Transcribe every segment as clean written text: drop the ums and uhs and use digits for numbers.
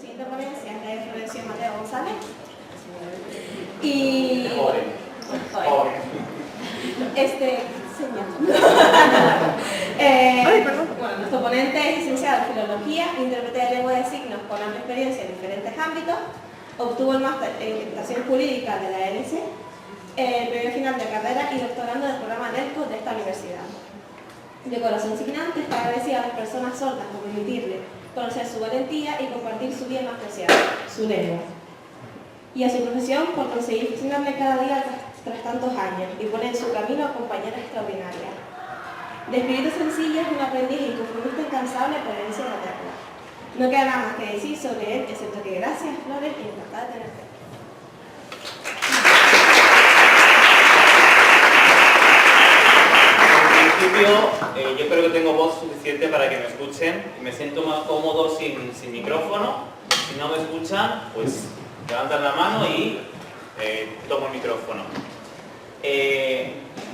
siguiente ponencia es de Florencio Mateo González. Y... señor. Bueno, nuestro ponente es licenciado en Filología, intérprete de lengua de signos con amplia experiencia en diferentes ámbitos. Obtuvo el máster en Interpretación Jurídica de la ENC, el premio final de carrera y doctorando del programa DELCO de esta universidad. De corazón signante, está agradecida a las personas sordas por permitirle conocer su valentía y compartir su bien más preciado, su lengua. Y a su profesión por conseguir fascinarle cada día tras tantos años y poner en su camino a compañeras extraordinarias. De espíritu sencillo, es un aprendiz inconformista incansable por herencia materna. No queda nada más que decir sobre él, excepto que gracias, Flores, y encantada de tenerte. Yo creo que tengo voz suficiente para que me escuchen. Me siento más cómodo sin micrófono. Si no me escuchan, pues levantan la mano y tomo el micrófono.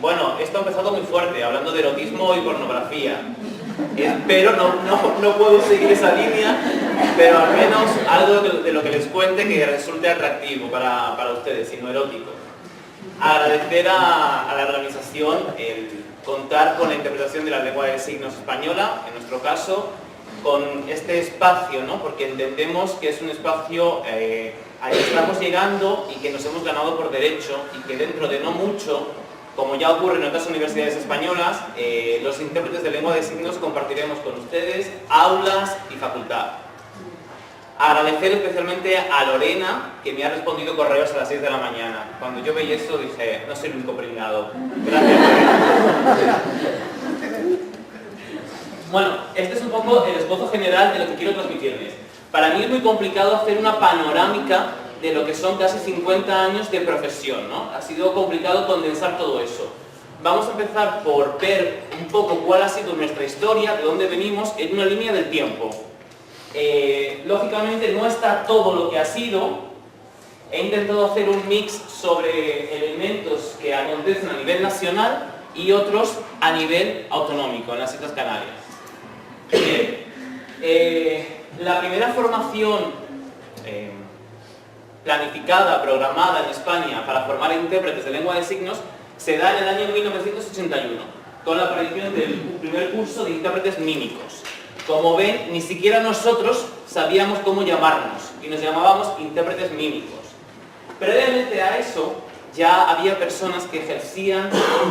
Bueno, esto ha empezado muy fuerte, hablando de erotismo y pornografía. Espero, no puedo seguir esa línea, pero al menos algo de lo que les cuente que resulte atractivo para ustedes y no erótico. Agradecer a la organización el contar con la interpretación de la lengua de signos española, en nuestro caso, con este espacio, ¿no? Porque entendemos que es un espacio al que estamos llegando y que nos hemos ganado por derecho y que dentro de no mucho, como ya ocurre en otras universidades españolas, los intérpretes de lengua de signos compartiremos con ustedes aulas y facultad. Agradecer especialmente a Lorena, que me ha respondido correos a las 6 de la mañana. Cuando yo veía eso dije, no soy el único pringado. Gracias, Lorena. Bueno, este es un poco el esbozo general de lo que quiero transmitirles. Para mí es muy complicado hacer una panorámica de lo que son casi 50 años de profesión, ¿no? Ha sido complicado condensar todo eso. Vamos a empezar por ver un poco cuál ha sido nuestra historia, de dónde venimos, en una línea del tiempo. Lógicamente no está todo lo que ha sido. He intentado hacer un mix sobre elementos que acontecen a nivel nacional y otros a nivel autonómico, en las Islas Canarias. Bien, la primera formación planificada, programada en España para formar intérpretes de lengua de signos se da en el año 1981, con la aparición del primer curso de intérpretes mímicos. Como ven, ni siquiera nosotros sabíamos cómo llamarnos y nos llamábamos intérpretes mímicos. Previamente a eso, ya había personas que ejercían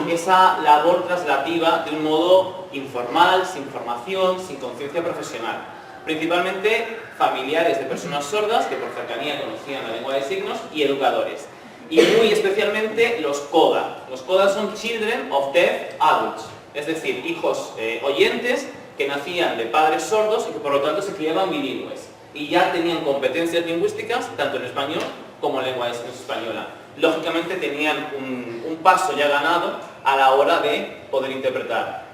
esa labor traslativa de un modo informal, sin formación, sin conciencia profesional. Principalmente familiares de personas sordas que por cercanía conocían la lengua de signos y educadores. Y muy especialmente los CODA. Los CODA son Children of Deaf Adults, es decir, hijos oyentes que nacían de padres sordos y que por lo tanto se criaban bilingües y ya tenían competencias lingüísticas tanto en español como en lengua de signos española. Lógicamente tenían un paso ya ganado a la hora de poder interpretar.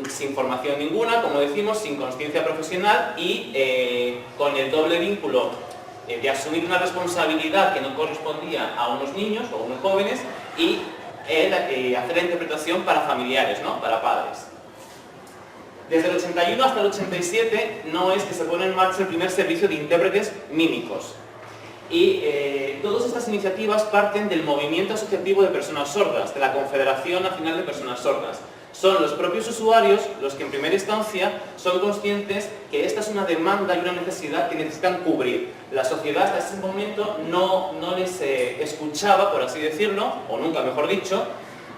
Sin formación ninguna, como decimos, sin conciencia profesional y con el doble vínculo de asumir una responsabilidad que no correspondía a unos niños o unos jóvenes y hacer la interpretación para familiares, ¿no? Para padres. Desde el 81 hasta el 87 no es que se pone en marcha el primer servicio de intérpretes mímicos. Y todas estas iniciativas parten del movimiento asociativo de personas sordas, de la Confederación Nacional de Personas Sordas. Son los propios usuarios los que en primera instancia son conscientes que esta es una demanda y una necesidad que necesitan cubrir. La sociedad hasta ese momento no les escuchaba, por así decirlo, o nunca mejor dicho,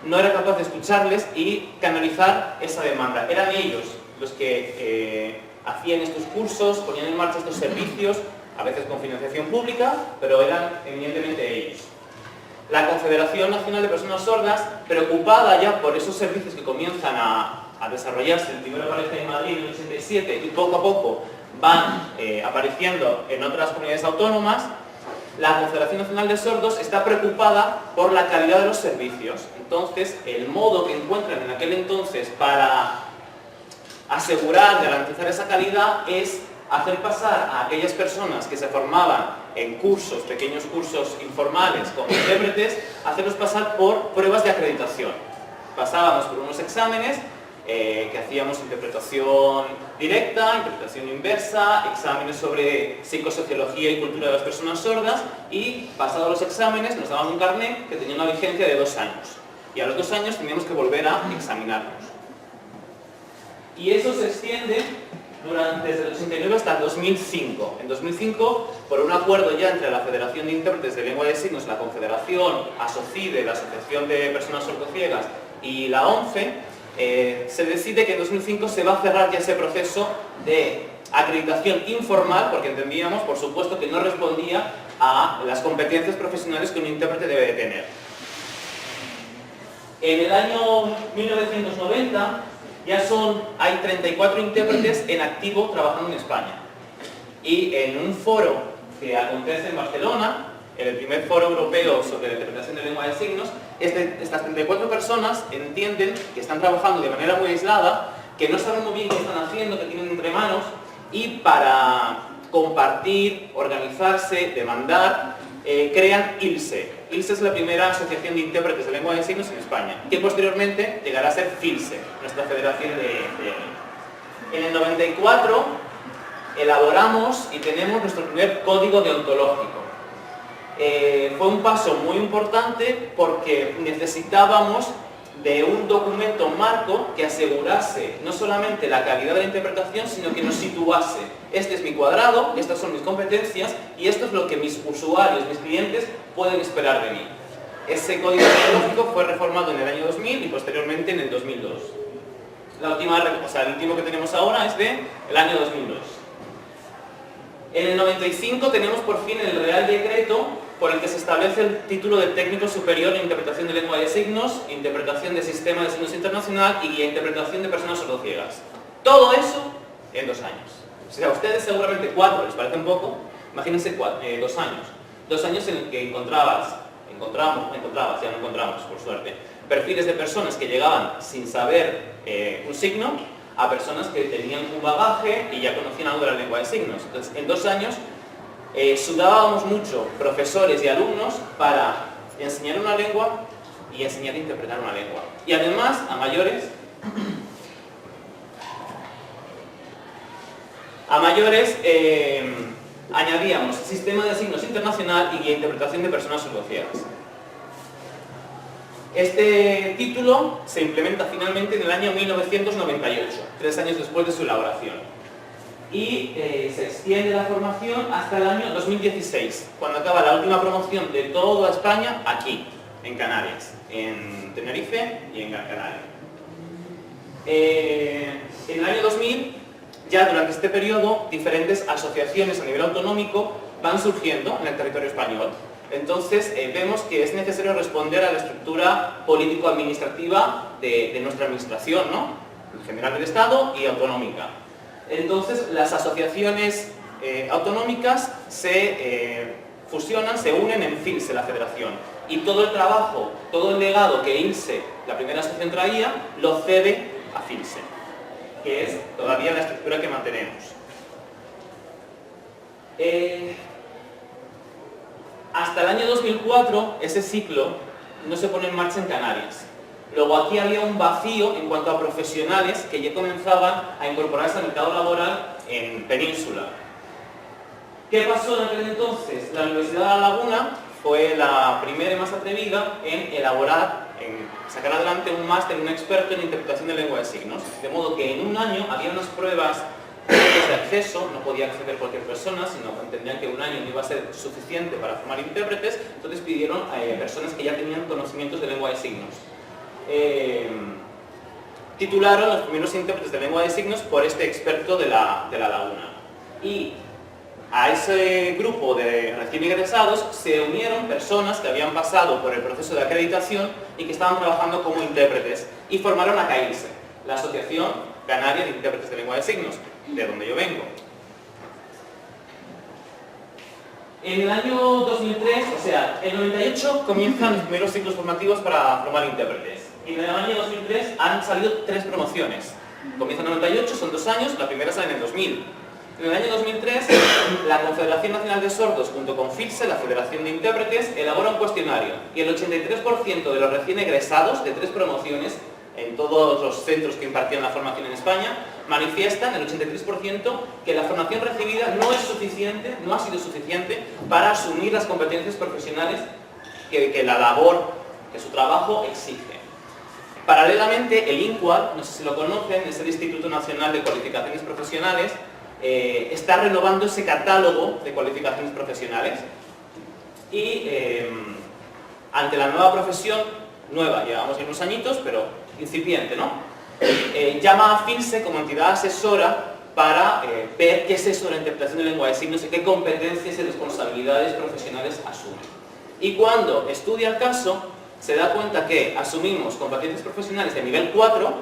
no era capaz de escucharles y canalizar esa demanda. Eran ellos los que hacían estos cursos, ponían en marcha estos servicios, a veces con financiación pública, pero eran evidentemente ellos. La Confederación Nacional de Personas Sordas, preocupada ya por esos servicios que comienzan a desarrollarse, el primero aparece en Madrid en el 87 y poco a poco van apareciendo en otras comunidades autónomas, la Confederación Nacional de Sordos está preocupada por la calidad de los servicios. Entonces, el modo que encuentran en aquel entonces para asegurar, garantizar esa calidad es hacer pasar a aquellas personas que se formaban en cursos, pequeños cursos informales como intérpretes, hacerlos pasar por pruebas de acreditación. Pasábamos por unos exámenes que hacíamos interpretación directa, interpretación inversa, exámenes sobre psicosociología y cultura de las personas sordas, y pasados los exámenes nos daban un carnet que tenía una vigencia de 2 años. Y a los 2 años teníamos que volver a examinarnos. Y eso se extiende desde el 89 hasta el 2005. En 2005, por un acuerdo ya entre la Federación de Intérpretes de Lengua de Signos, la Confederación, ASOCIDE, la Asociación de Personas Sordociegas, y la ONCE, se decide que en 2005 se va a cerrar ya ese proceso de acreditación informal, porque entendíamos, por supuesto, que no respondía a las competencias profesionales que un intérprete debe de tener. En el año 1990 hay 34 intérpretes en activo trabajando en España. Y en un foro que acontece en Barcelona, en el primer foro europeo sobre la interpretación de lengua de signos, estas 34 personas entienden que están trabajando de manera muy aislada, que no saben muy bien qué están haciendo, que tienen entre manos, y para compartir, organizarse, demandar, crean ILSE. ILSE es la primera asociación de intérpretes de lengua de signos en España, que posteriormente llegará a ser FILSE, nuestra federación de... En el 94 elaboramos y tenemos nuestro primer código deontológico. Fue un paso muy importante porque necesitábamos de un documento marco que asegurase no solamente la calidad de la interpretación, sino que nos situase. Este es mi cuadrado, estas son mis competencias y esto es lo que mis usuarios, mis clientes pueden esperar de mí. Ese código deontológico fue reformado en el año 2000 y posteriormente en el 2002. El último que tenemos ahora es del año 2002. En el 95 tenemos por fin el Real Decreto por el que se establece el título de Técnico Superior en Interpretación de Lengua de Signos, Interpretación de Sistema de Signos Internacional y Guía de Interpretación de Personas Sordociegas. Todo eso en 2 años. O sea, a ustedes seguramente 4 les parece un poco, imagínense 2 años. 2 años en el que encontramos, ya no encontramos, por suerte, perfiles de personas que llegaban sin saber un signo, a personas que tenían un bagaje y ya conocían algo de la lengua de signos. Entonces, en 2 años sudábamos mucho, profesores y alumnos, para enseñar una lengua y enseñar a interpretar una lengua. Y además, a mayores, añadíamos Sistema de Signos Internacional y Guía de Interpretación de Personas Sordociegas. Este título se implementa finalmente en el año 1998, 3 años después de su elaboración. Y se extiende la formación hasta el año 2016, cuando acaba la última promoción de toda España aquí, en Canarias, en Tenerife y en Gran Canaria. En el año 2000, ya durante este periodo, diferentes asociaciones a nivel autonómico van surgiendo en el territorio español. Entonces vemos que es necesario responder a la estructura político-administrativa de nuestra administración, ¿no? General del Estado y autonómica. Entonces las asociaciones autonómicas se fusionan, se unen en FILSE, la federación. Y todo el trabajo, todo el legado que ILSE, la primera asociación, traía, lo cede a FILSE, que es todavía la estructura que mantenemos. Hasta el año 2004, ese ciclo no se pone en marcha en Canarias. Luego aquí había un vacío en cuanto a profesionales que ya comenzaban a incorporarse al mercado laboral en Península. ¿Qué pasó en aquel entonces? La Universidad de La Laguna fue la primera y más atrevida en sacar adelante un máster, un experto en interpretación de lengua de signos. De modo que en un año había unas pruebas de acceso, no podía acceder cualquier persona, sino que entendían que un año no iba a ser suficiente para formar intérpretes, entonces pidieron a personas que ya tenían conocimientos de lengua de signos. Titularon los primeros intérpretes de lengua de signos por este experto de la Laguna. Y a ese grupo de recién egresados se unieron personas que habían pasado por el proceso de acreditación y que estaban trabajando como intérpretes y formaron a CAILSE, la Asociación Canaria de Intérpretes de Lengua de Signos, de donde yo vengo. En el año 2003, o sea, en el 98 comienzan los primeros ciclos formativos para formar intérpretes. Y en el año 2003 han salido 3 promociones. Comienzan en el 98, son 2 años, la primera sale en el 2000. En el año 2003, la Confederación Nacional de Sordos, junto con FILSE, la Federación de Intérpretes, elabora un cuestionario y el 83% de los recién egresados de 3 promociones en todos los centros que impartían la formación en España, manifiestan, el 83%, que la formación recibida no es suficiente, no ha sido suficiente para asumir las competencias profesionales que la labor, que su trabajo exige. Paralelamente, el INCUAD, no sé si lo conocen, es el Instituto Nacional de Cualificaciones Profesionales, está renovando ese catálogo de cualificaciones profesionales y ante la nueva profesión, nueva, llevamos unos añitos, pero incipiente, ¿no? Llama a FINSE como entidad asesora para ver qué es eso de la interpretación de lengua de signos y qué competencias y responsabilidades profesionales asume. Y cuando estudia el caso, se da cuenta que asumimos competencias profesionales de nivel 4,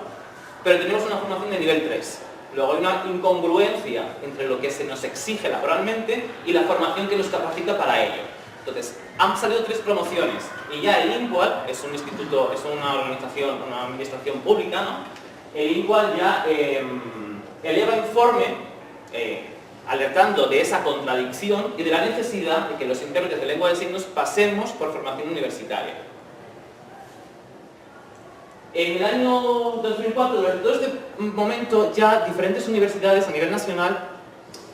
pero tenemos una formación de nivel 3. Luego hay una incongruencia entre lo que se nos exige laboralmente y la formación que nos capacita para ello. Entonces, han salido 3 promociones y ya el INCUAD, es un instituto, es una organización, una administración pública, ¿no? El INCUAD ya eleva informe alertando de esa contradicción y de la necesidad de que los intérpretes de lengua de signos pasemos por formación universitaria. En el año 2004, durante todo este momento, ya diferentes universidades a nivel nacional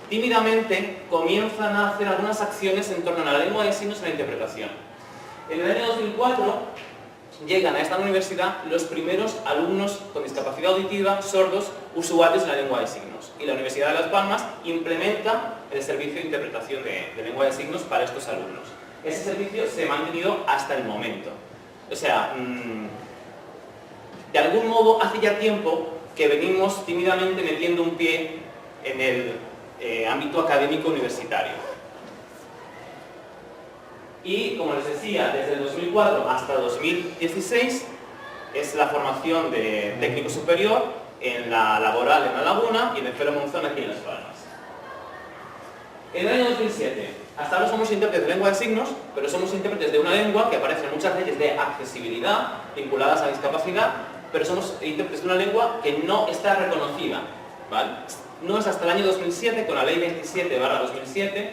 tímidamente comienzan a hacer algunas acciones en torno a la lengua de signos y la interpretación. En el año 2004 llegan a esta universidad los primeros alumnos con discapacidad auditiva, sordos, usuarios de la lengua de signos. Y la Universidad de Las Palmas implementa el servicio de interpretación de lengua de signos para estos alumnos. Ese servicio se ha mantenido hasta el momento. O sea, de algún modo hace ya tiempo que venimos tímidamente metiendo un pie en el ámbito académico universitario. Y como les decía, desde el 2004 hasta 2016 es la formación de técnico superior en la laboral en La Laguna y en el Felo Monzón aquí en Las Palmas. En el año 2007, hasta ahora somos intérpretes de lengua de signos, pero somos intérpretes de una lengua que aparece en muchas leyes de accesibilidad vinculadas a discapacidad, pero somos intérpretes de una lengua que no está reconocida, ¿vale? No es hasta el año 2007, con la ley 27/2007,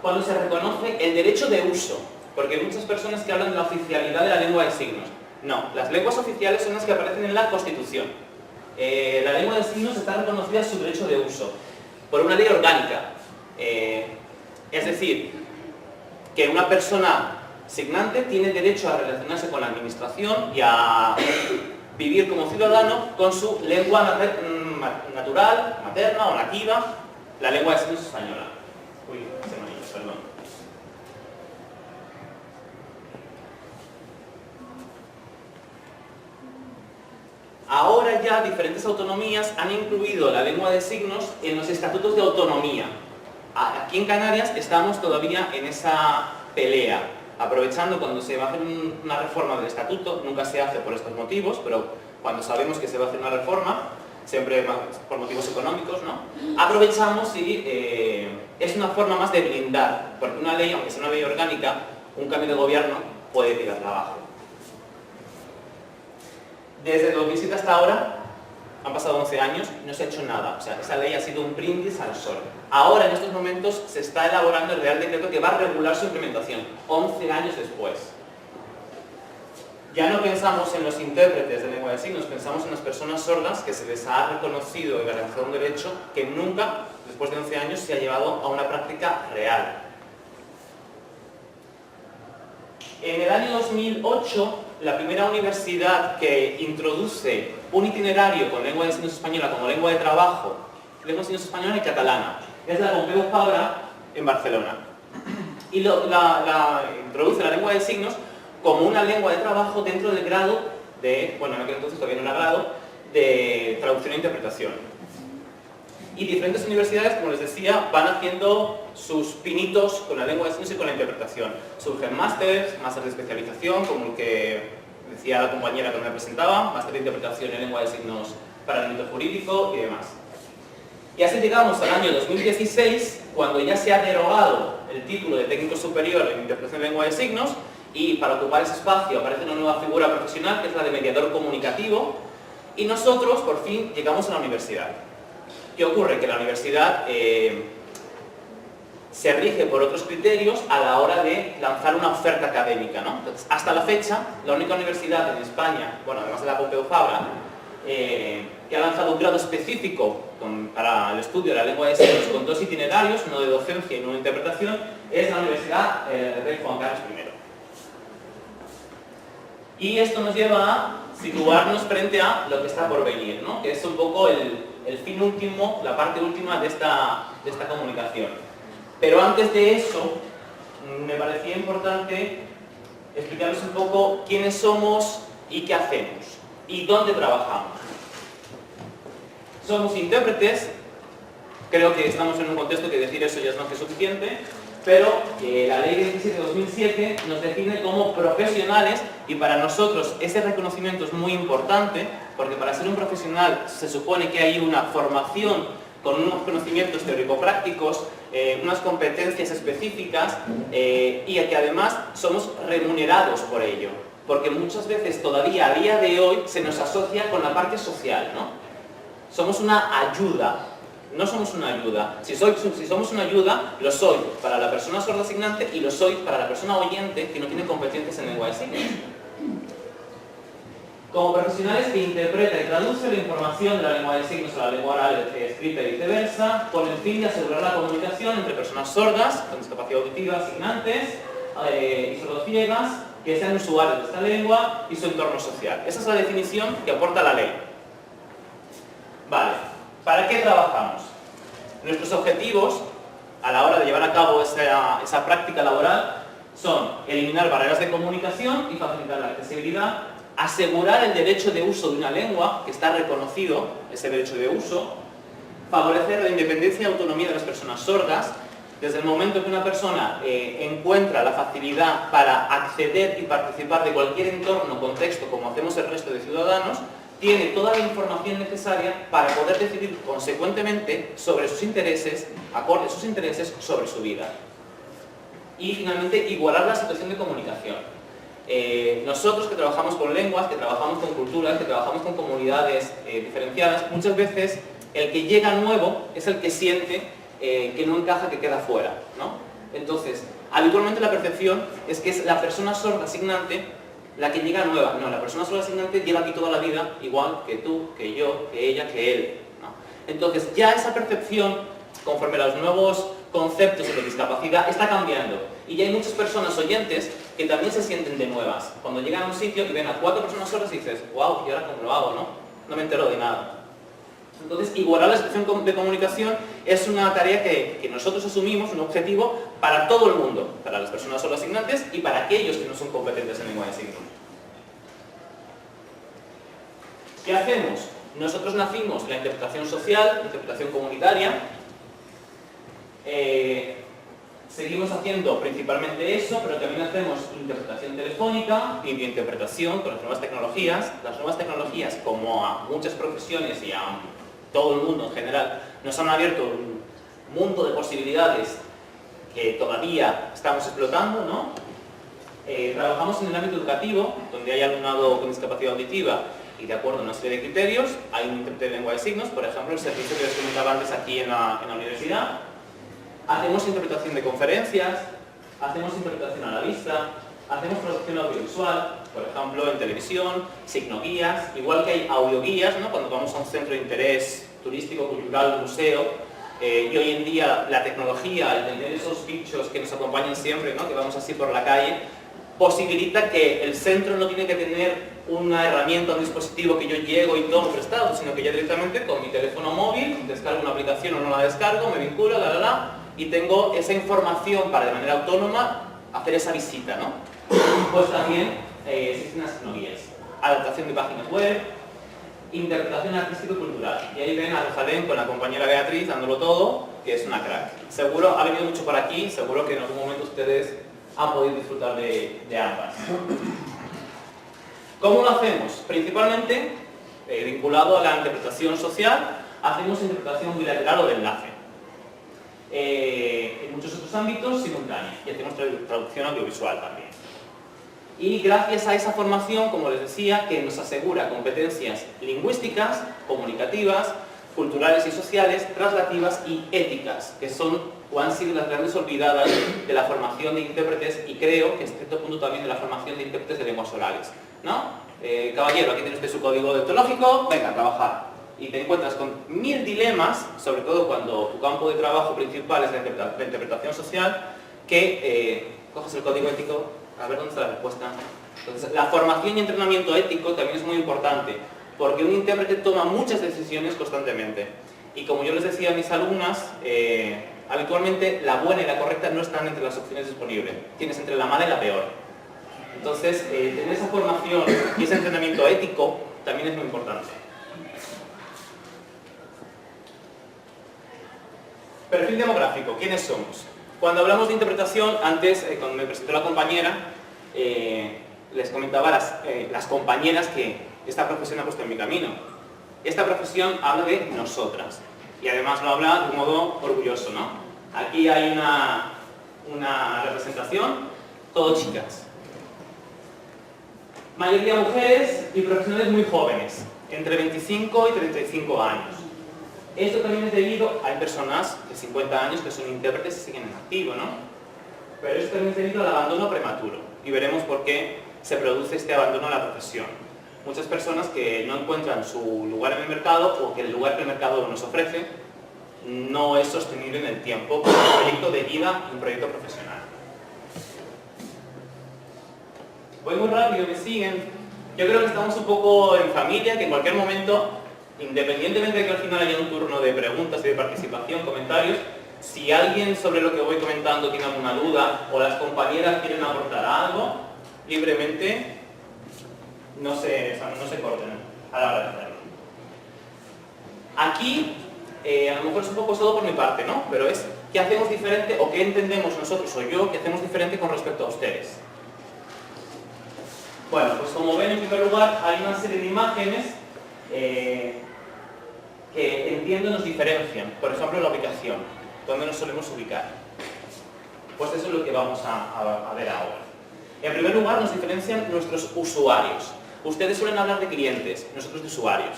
cuando se reconoce el derecho de uso, porque hay muchas personas que hablan de la oficialidad de la lengua de signos. No, las lenguas oficiales son las que aparecen en la Constitución. La lengua de signos está reconocida su derecho de uso por una ley orgánica. Es decir, que una persona signante tiene derecho a relacionarse con la administración y a vivir como ciudadano con su lengua natural, materna o nativa, la lengua de signos española. Uy, se me ha ido, perdón. Ahora ya diferentes autonomías han incluido la lengua de signos en los estatutos de autonomía. Aquí en Canarias estamos todavía en esa pelea, aprovechando cuando se va a hacer una reforma del estatuto, nunca se hace por estos motivos, pero cuando sabemos que se va a hacer una reforma, siempre por motivos económicos, ¿no? Aprovechamos y es una forma más de blindar, porque una ley, aunque sea una ley orgánica, un cambio de gobierno puede tirarla abajo. Desde el 2007 hasta ahora, han pasado 11 años y no se ha hecho nada. O sea, esa ley ha sido un brindis al sol. Ahora, en estos momentos, se está elaborando el Real Decreto que va a regular su implementación, 11 años después. Ya no pensamos en los intérpretes de lengua de signos, pensamos en las personas sordas que se les ha reconocido y garantizado un derecho que nunca, después de 11 años, se ha llevado a una práctica real. En el año 2008, la primera universidad que introduce un itinerario con lengua de signos española como lengua de trabajo, lengua de signos española y catalana, es la Pompeu Fabra en Barcelona. Y introduce la lengua de signos como una lengua de trabajo dentro del grado de, bueno, en aquel entonces todavía no era grado, de traducción e interpretación. Y diferentes universidades, como les decía, van haciendo sus pinitos con la lengua de signos y con la interpretación. Surgen másteres de especialización, como el que decía la compañera que me presentaba, máster de interpretación en lengua de signos para el ámbito jurídico y demás. Y así llegamos al año 2016, cuando ya se ha derogado el título de técnico superior en interpretación de lengua de signos, y para ocupar ese espacio aparece una nueva figura profesional, que es la de mediador comunicativo, y nosotros, por fin, llegamos a la universidad. ¿Qué ocurre? Que la universidad se rige por otros criterios a la hora de lanzar una oferta académica, ¿no? Entonces, hasta la fecha, la única universidad en España, bueno, además de la Pompeu Fabra, que ha lanzado un grado específico para el estudio de la lengua de signos con 2 itinerarios, uno de docencia y uno de interpretación, es la Universidad Rey Juan Carlos I. Y esto nos lleva a situarnos frente a lo que está por venir, ¿no? Que es un poco el fin último, la parte última de esta comunicación. Pero antes de eso, me parecía importante explicarles un poco quiénes somos y qué hacemos y dónde trabajamos. Somos intérpretes, creo que estamos en un contexto que decir eso ya es más que suficiente, pero la Ley 27 de 2007 nos define como profesionales y para nosotros ese reconocimiento es muy importante porque para ser un profesional se supone que hay una formación con unos conocimientos teórico-prácticos, unas competencias específicas y que además somos remunerados por ello. Porque muchas veces todavía a día de hoy se nos asocia con la parte social, ¿no? Somos una ayuda, no somos una ayuda. Si somos una ayuda, lo soy para la persona sorda asignante y lo soy para la persona oyente que no tiene competencias en lengua de signos. Como profesionales que interpreta y traduce la información de la lengua de signos a la lengua oral escrita y viceversa, con el fin de asegurar la comunicación entre personas sordas, con discapacidad auditiva, asignantes y sordociegas, que sean usuarios de esta lengua y su entorno social. Esa es la definición que aporta la ley. Vale, ¿para qué trabajamos? Nuestros objetivos a la hora de llevar a cabo esa práctica laboral son eliminar barreras de comunicación y facilitar la accesibilidad, asegurar el derecho de uso de una lengua, que está reconocido ese derecho de uso, favorecer la independencia y autonomía de las personas sordas. Desde el momento que una persona encuentra la facilidad para acceder y participar de cualquier entorno, contexto, como hacemos el resto de ciudadanos, tiene toda la información necesaria para poder decidir consecuentemente sobre sus intereses, acorde a sus intereses, sobre su vida. Y finalmente, igualar la situación de comunicación. Nosotros que trabajamos con lenguas, que trabajamos con culturas, que trabajamos con comunidades diferenciadas, muchas veces el que llega nuevo es el que siente que no encaja, que queda fuera, ¿no? Entonces, habitualmente la percepción es que es la persona sorda asignante la que llega nueva. No, la persona sorda asignante lleva aquí toda la vida, igual que tú, que yo, que ella, que él, ¿no? Entonces, ya esa percepción, conforme a los nuevos conceptos de discapacidad, está cambiando. Y ya hay muchas personas oyentes que también se sienten de nuevas. Cuando llegan a un sitio y ven a 4 personas sordas y dices, wow, ¿y ahora cómo lo hago, no? No me entero de nada. Entonces, igualar la situación de comunicación es una tarea que nosotros asumimos, un objetivo para todo el mundo, para las personas solo asignantes y para aquellos que no son competentes en lengua de signos. ¿Qué hacemos? Nosotros nacimos la interpretación social, la interpretación comunitaria. Seguimos haciendo principalmente eso, pero también hacemos interpretación telefónica, videointerpretación con las nuevas tecnologías. Las nuevas tecnologías, como a muchas profesiones y a todo el mundo en general, nos han abierto un mundo de posibilidades que todavía estamos explotando, ¿no? Trabajamos en el ámbito educativo, donde hay alumnado con discapacidad auditiva y de acuerdo a una serie de criterios, hay un intérprete de lengua de signos, por ejemplo, el servicio que les comentaba antes aquí en la universidad. Hacemos interpretación de conferencias, hacemos interpretación a la vista, hacemos producción audiovisual, por ejemplo, en televisión, signoguías, igual que hay audioguías, ¿no? Cuando vamos a un centro de interés turístico, cultural, museo, y hoy en día la tecnología, el tener esos bichos que nos acompañan siempre, ¿no? Que vamos así por la calle, posibilita que el centro no tiene que tener una herramienta, un dispositivo que yo llego y tomo prestado, sino que ya directamente con mi teléfono móvil descargo una aplicación o no la descargo, me vinculo, y tengo esa información para de manera autónoma hacer esa visita, ¿no? Pues también existen las tecnologías, adaptación de páginas web, interpretación artística y cultural. Y ahí ven a Rosalén con la compañera Beatriz dándolo todo, que es una crack. Seguro, ha venido mucho por aquí, seguro que en algún momento ustedes han podido disfrutar de ambas. ¿Cómo lo hacemos? Principalmente, vinculado a la interpretación social, hacemos interpretación bilateral o de enlace. En muchos otros ámbitos, simultánea. Y hacemos traducción audiovisual también. Y gracias a esa formación, como les decía, que nos asegura competencias lingüísticas, comunicativas, culturales y sociales, traslativas y éticas, que son o han sido las grandes olvidadas de la formación de intérpretes y creo que en cierto punto también de la formación de intérpretes de lenguas orales, ¿no? caballero, aquí tiene usted su código deontológico, venga, a trabajar. Y te encuentras con 1000 dilemas, sobre todo cuando tu campo de trabajo principal es la interpretación social, que coges el código ético, a ver dónde está la respuesta. Entonces, la formación y entrenamiento ético también es muy importante, porque un intérprete toma muchas decisiones constantemente. Y como yo les decía a mis alumnas, habitualmente la buena y la correcta no están entre las opciones disponibles, tienes entre la mala y la peor. Entonces, tener esa formación y ese entrenamiento ético también es muy importante. Perfil demográfico, ¿quiénes somos? Cuando hablamos de interpretación, antes, cuando me presentó la compañera, les comentaba a las compañeras que esta profesión ha puesto en mi camino. Esta profesión habla de nosotras, y además lo habla de un modo orgulloso, ¿no? Aquí hay una representación, todo chicas. Mayoría mujeres y profesionales muy jóvenes, entre 25 y 35 años. Esto también es debido, hay personas de 50 años que son intérpretes y siguen en activo, ¿no? Pero esto también es debido al abandono prematuro, y veremos por qué se produce este abandono en la profesión. Muchas personas que no encuentran su lugar en el mercado, o que el lugar que el mercado nos ofrece no es sostenible en el tiempo como un proyecto de vida y un proyecto profesional. Voy muy rápido, me siguen. Yo creo que estamos un poco en familia, que en cualquier momento, independientemente de que al final haya un turno de preguntas y de participación, comentarios, si alguien sobre lo que voy comentando tiene alguna duda o las compañeras quieren aportar algo, libremente no se corten a la hora de hacerlo. Aquí, a lo mejor es un poco solo por mi parte, ¿no? Pero es qué hacemos diferente o qué entendemos nosotros o yo, qué hacemos diferente con respecto a ustedes. Bueno, pues como ven, en primer lugar, hay una serie de imágenes que entiendo nos diferencian. Por ejemplo, la ubicación, ¿dónde nos solemos ubicar? Pues eso es lo que vamos a ver ahora. En primer lugar, nos diferencian nuestros usuarios. Ustedes suelen hablar de clientes, nosotros de usuarios.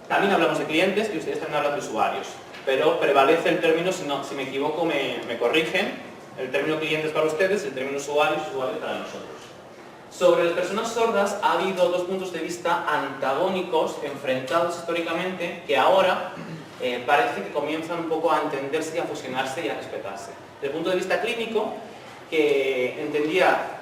También hablamos de clientes y ustedes también hablan de usuarios. Pero prevalece el término, si me equivoco me corrigen, el término clientes para ustedes, el término usuarios para nosotros. Sobre las personas sordas ha habido dos puntos de vista antagónicos, enfrentados históricamente, que ahora parece que comienzan un poco a entenderse y a fusionarse y a respetarse. Desde el punto de vista clínico, que entendía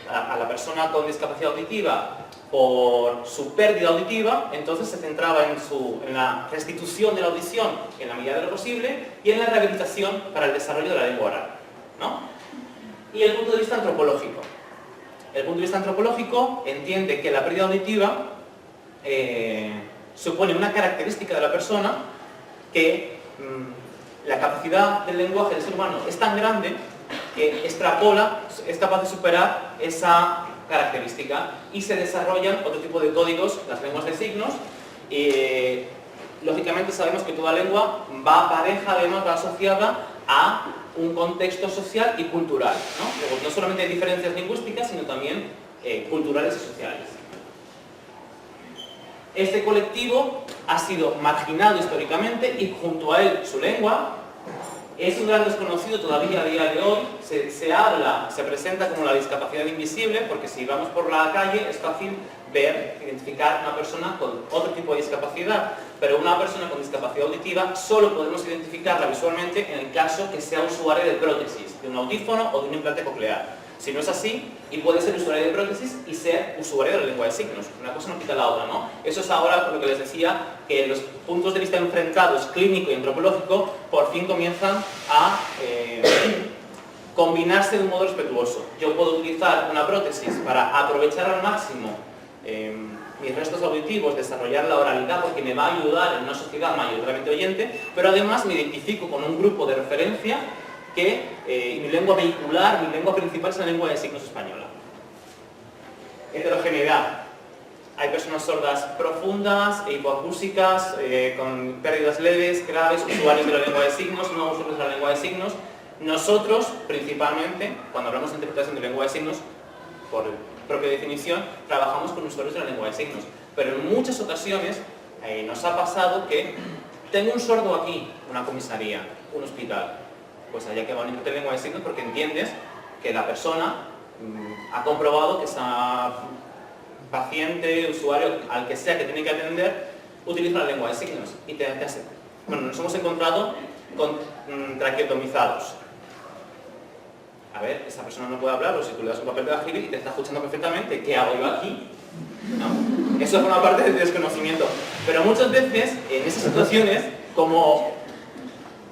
a la persona con discapacidad auditiva por su pérdida auditiva, entonces se centraba en la restitución de la audición en la medida de lo posible y en la rehabilitación para el desarrollo de la lengua oral, ¿no? Y el punto de vista antropológico. El punto de vista antropológico entiende que la pérdida auditiva supone una característica de la persona que la capacidad del lenguaje del ser humano es tan grande que extrapola, es capaz de superar esa característica y se desarrollan otro tipo de códigos, las lenguas de signos. Lógicamente sabemos que toda lengua va pareja, además va asociada a un contexto social y cultural, ¿no? Luego, no solamente hay diferencias lingüísticas, sino también culturales y sociales. Este colectivo ha sido marginado históricamente y junto a él su lengua es un gran desconocido todavía a día de hoy. Se presenta como la discapacidad invisible, porque si vamos por la calle es fácil identificar a una persona con otro tipo de discapacidad, pero una persona con discapacidad auditiva solo podemos identificarla visualmente en el caso que sea usuario de prótesis, de un audífono o de un implante coclear. Si no es así, y puede ser usuario de prótesis y ser usuario de la lengua de signos. Una cosa no quita la otra, ¿no? Eso es ahora por lo que les decía, que los puntos de vista enfrentados, clínico y antropológico, por fin comienzan a combinarse de un modo respetuoso. Yo puedo utilizar una prótesis para aprovechar al máximo mis restos auditivos, desarrollar la oralidad, porque me va a ayudar en una sociedad mayoritariamente oyente, pero además me identifico con un grupo de referencia que mi lengua vehicular, mi lengua principal es la lengua de signos española. Heterogeneidad. Hay personas sordas profundas, hipoacúsicas, con pérdidas leves, graves, usuarios de la lengua de signos, no usuarios de la lengua de signos. Nosotros, principalmente, cuando hablamos de interpretación de lengua de signos, por propia definición, trabajamos con usuarios de la lengua de signos. Pero en muchas ocasiones nos ha pasado que tengo un sordo aquí, una comisaría, un hospital. Pues allá que va un intérprete de lengua de signos porque entiendes que la persona ha comprobado que esa paciente, usuario, al que sea que tiene que atender, utiliza la lengua de signos. Y bueno, nos hemos encontrado con traqueotomizados. A ver, esa persona no puede hablar, o si tú le das un papel de bajil y te está escuchando perfectamente, ¿qué hago yo aquí? ¿No? Eso forma parte del desconocimiento. Pero muchas veces, en esas situaciones, como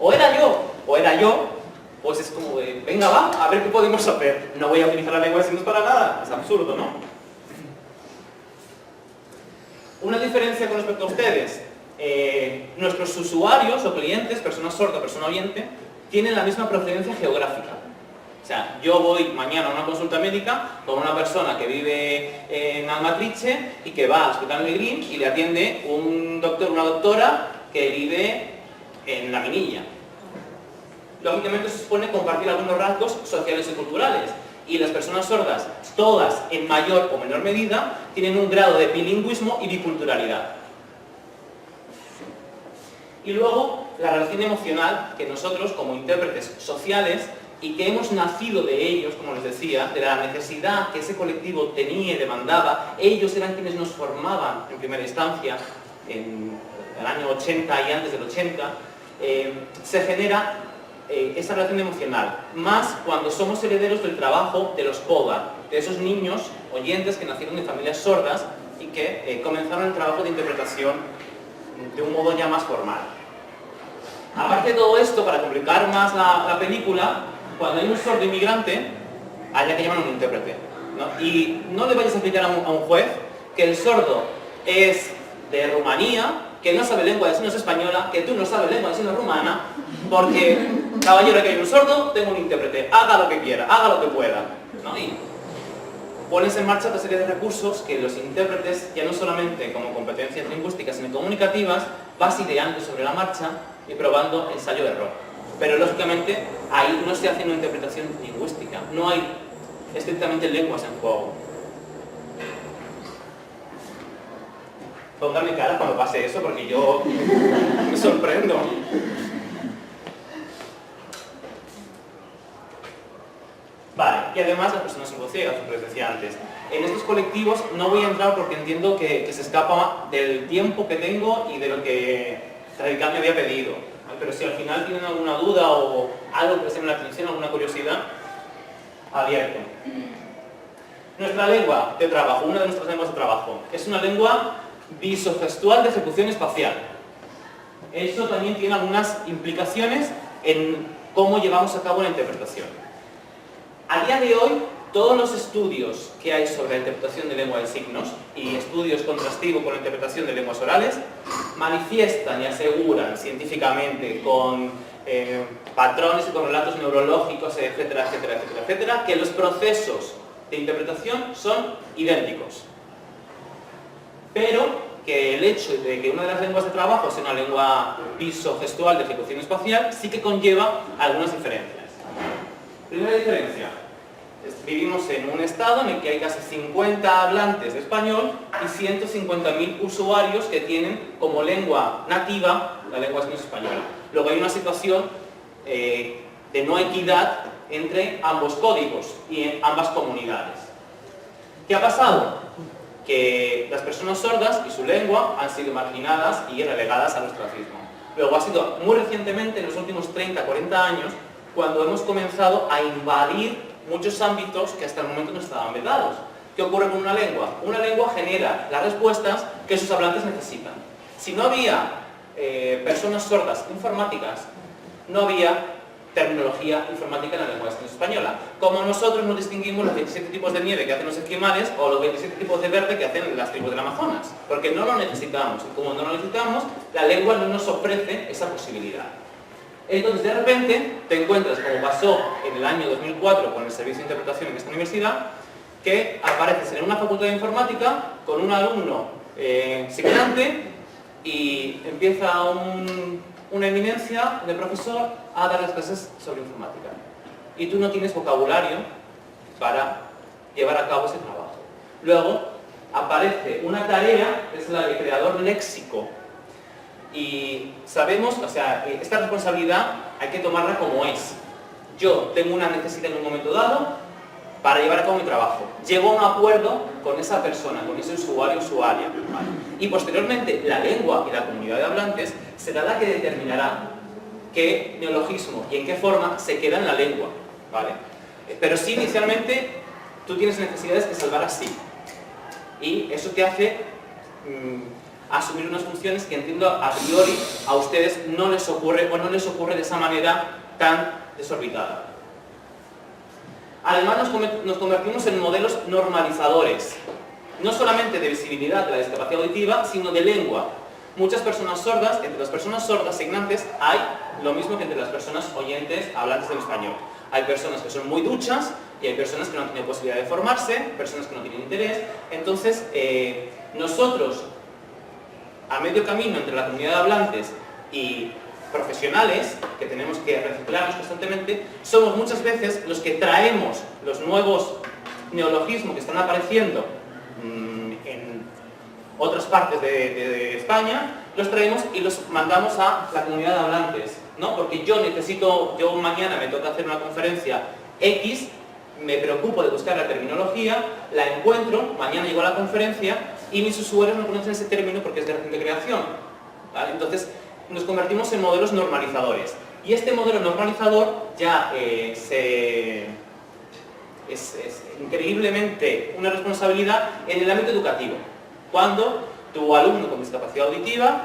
o era yo, pues es como de, venga va, a ver qué podemos hacer. No voy a utilizar la lengua de signos para nada, es absurdo, ¿no? Una diferencia con respecto a ustedes, nuestros usuarios o clientes, persona sorda, persona oyente, tienen la misma procedencia geográfica. O sea, yo voy mañana a una consulta médica con una persona que vive en Almatriche y que va al Hospital Negrín y le atiende un doctor, una doctora que vive en La Minilla. Lógicamente se supone compartir algunos rasgos sociales y culturales. Y las personas sordas, todas en mayor o menor medida, tienen un grado de bilingüismo y biculturalidad. Y luego, la relación emocional que nosotros, como intérpretes sociales, y que hemos nacido de ellos, como les decía, de la necesidad que ese colectivo tenía y demandaba, ellos eran quienes nos formaban en primera instancia, en el año 80 y antes del 80, se genera esa relación emocional, más cuando somos herederos del trabajo de los PODA, de esos niños oyentes que nacieron de familias sordas y que comenzaron el trabajo de interpretación de un modo ya más formal. Aparte de todo esto, para complicar más la película, cuando hay un sordo inmigrante, hay que llamar a un intérprete, ¿no? Y no le vayas a explicar a un juez que el sordo es de Rumanía, que no sabe lengua de signos española, que tú no sabes lengua de signos rumana, porque, caballero, que hay un sordo, tengo un intérprete, haga lo que quiera, haga lo que pueda, ¿no? Y pones en marcha otra serie de recursos que los intérpretes, ya no solamente como competencias lingüísticas, sino comunicativas, vas ideando sobre la marcha y probando ensayo-error. Pero, lógicamente, ahí no se hace una interpretación lingüística, no hay estrictamente lenguas en juego. Pónganme cara cuando pase eso, porque yo me sorprendo. Vale, y además las personas ciegas, como les decía antes. En estos colectivos no voy a entrar porque entiendo que se escapa del tiempo que tengo y de lo que Radical me había pedido. Pero si al final tienen alguna duda o algo que les llame la atención, alguna curiosidad, abierto. Nuestra lengua de trabajo, una de nuestras lenguas de trabajo, es una lengua visogestual de ejecución espacial. Eso también tiene algunas implicaciones en cómo llevamos a cabo la interpretación. A día de hoy, todos los estudios que hay sobre la interpretación de lengua de signos y estudios contrastivos con la interpretación de lenguas orales manifiestan y aseguran científicamente con patrones y con relatos neurológicos, etcétera, etcétera, etcétera, etcétera, que los procesos de interpretación son idénticos. Pero que el hecho de que una de las lenguas de trabajo sea una lengua visogestual de ejecución espacial sí que conlleva algunas diferencias. Primera diferencia. Vivimos en un estado en el que hay casi 50 hablantes de español y 150.000 usuarios que tienen como lengua nativa la lengua de signos española. Luego hay una situación de no equidad entre ambos códigos y en ambas comunidades. ¿Qué ha pasado? Que las personas sordas y su lengua han sido marginadas y relegadas al ostracismo. Luego ha sido muy recientemente, en los últimos 30-40 años, cuando hemos comenzado a invadir muchos ámbitos que hasta el momento no estaban vedados. ¿Qué ocurre con una lengua? Una lengua genera las respuestas que sus hablantes necesitan. Si no había personas sordas informáticas, no había terminología informática en la lengua de signos española. Como nosotros no distinguimos los 27 tipos de nieve que hacen los esquimales o los 27 tipos de verde que hacen las tribus del Amazonas. Porque no lo necesitamos. Y como no lo necesitamos, la lengua no nos ofrece esa posibilidad. Entonces, de repente, te encuentras, como pasó en el año 2004 con el servicio de interpretación en esta universidad, que apareces en una facultad de informática con un alumno signante y empieza una eminencia de profesor a dar las clases sobre informática. Y tú no tienes vocabulario para llevar a cabo ese trabajo. Luego, aparece una tarea, que es la de creador léxico. Y sabemos, o sea, esta responsabilidad hay que tomarla como es. Yo tengo una necesidad en un momento dado, para llevar a cabo mi trabajo. Llego a un acuerdo con esa persona, con ese usuario o usuaria. ¿Vale? Y posteriormente la lengua y la comunidad de hablantes será la que determinará qué neologismo y en qué forma se queda en la lengua. ¿Vale? Pero sí, inicialmente, tú tienes necesidades que salvar así. Y eso te hace asumir unas funciones que entiendo a priori a ustedes no les ocurre o no les ocurre de esa manera tan desorbitada. Además nos convertimos en modelos normalizadores, no solamente de visibilidad de la discapacidad auditiva, sino de lengua. Muchas personas sordas, entre las personas sordas signantes hay lo mismo que entre las personas oyentes hablantes del español. Hay personas que son muy duchas y hay personas que no tienen posibilidad de formarse, personas que no tienen interés. Entonces, nosotros, a medio camino entre la comunidad de hablantes y profesionales, que tenemos que reciclarnos constantemente, somos muchas veces los que traemos los nuevos neologismos que están apareciendo en otras partes de España, los traemos y los mandamos a la comunidad de hablantes, ¿no? Porque yo mañana me toca hacer una conferencia X, me preocupo de buscar la terminología, la encuentro, mañana llego a la conferencia y mis usuarios no conocen ese término porque es de reciente creación, ¿vale? Entonces, nos convertimos en modelos normalizadores. Y este modelo normalizador ya es increíblemente una responsabilidad en el ámbito educativo. Cuando tu alumno con discapacidad auditiva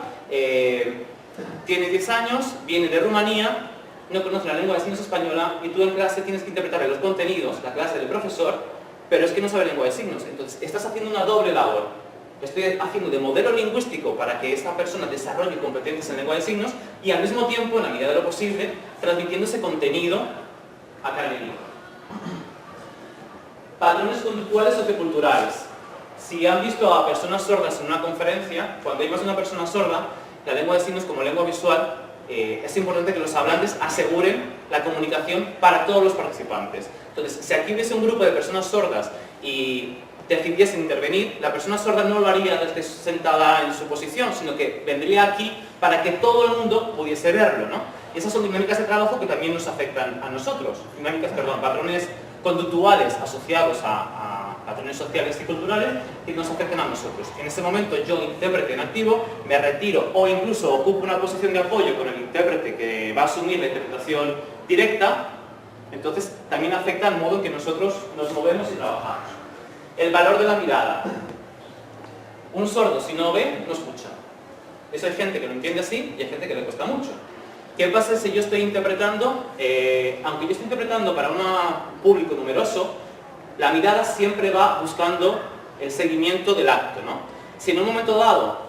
tiene 10 años, viene de Rumanía, no conoce la lengua de signos española y tú en clase tienes que interpretarle los contenidos, la clase del profesor, pero es que no sabe lengua de signos. Entonces, estás haciendo una doble labor. Estoy haciendo de modelo lingüístico para que esta persona desarrolle competencias en lengua de signos y al mismo tiempo, en la medida de lo posible, transmitiendo ese contenido académico. Patrones conductuales socioculturales. Si han visto a personas sordas en una conferencia, cuando hay más de una persona sorda, la lengua de signos como lengua visual, es importante que los hablantes aseguren la comunicación para todos los participantes. Entonces, si aquí hubiese un grupo de personas sordas y decidiesen intervenir, la persona sorda no lo haría desde sentada en su posición, sino que vendría aquí para que todo el mundo pudiese verlo, ¿no? Y esas son dinámicas de trabajo que también nos afectan a nosotros, patrones conductuales asociados a patrones sociales y culturales que nos afectan a nosotros. En ese momento yo, intérprete en activo, me retiro o incluso ocupo una posición de apoyo con el intérprete que va a asumir la interpretación directa, entonces también afecta al modo en que nosotros nos movemos y trabajamos. El valor de la mirada. Un sordo, si no ve, no escucha. Eso hay gente que lo entiende así y hay gente que le cuesta mucho. ¿Qué pasa si yo estoy interpretando, aunque yo esté interpretando para un público numeroso, la mirada siempre va buscando el seguimiento del acto, ¿no? Si en un momento dado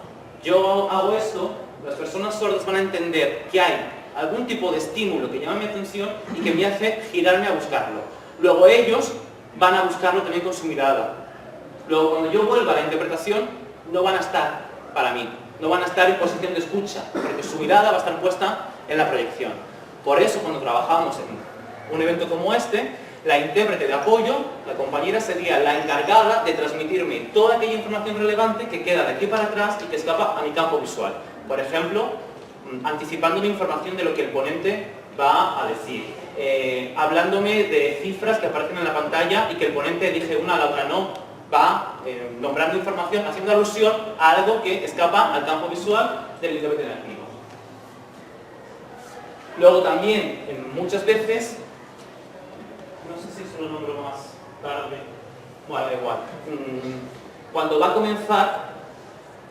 yo hago esto, las personas sordas van a entender que hay algún tipo de estímulo que llama mi atención y que me hace girarme a buscarlo. Luego ellos van a buscarlo también con su mirada. Luego, cuando yo vuelva a la interpretación, no van a estar para mí, no van a estar en posición de escucha, porque su mirada va a estar puesta en la proyección. Por eso, cuando trabajamos en un evento como este, la intérprete de apoyo, la compañera, sería la encargada de transmitirme toda aquella información relevante que queda de aquí para atrás y que escapa a mi campo visual. Por ejemplo, anticipándome información de lo que el ponente va a decir. Hablándome de cifras que aparecen en la pantalla y que el ponente elige una, la otra no, va nombrando información, haciendo alusión a algo que escapa al campo visual del intérprete activo. Luego también, muchas veces, no sé si se lo nombro más tarde, bueno, da igual, cuando va a comenzar,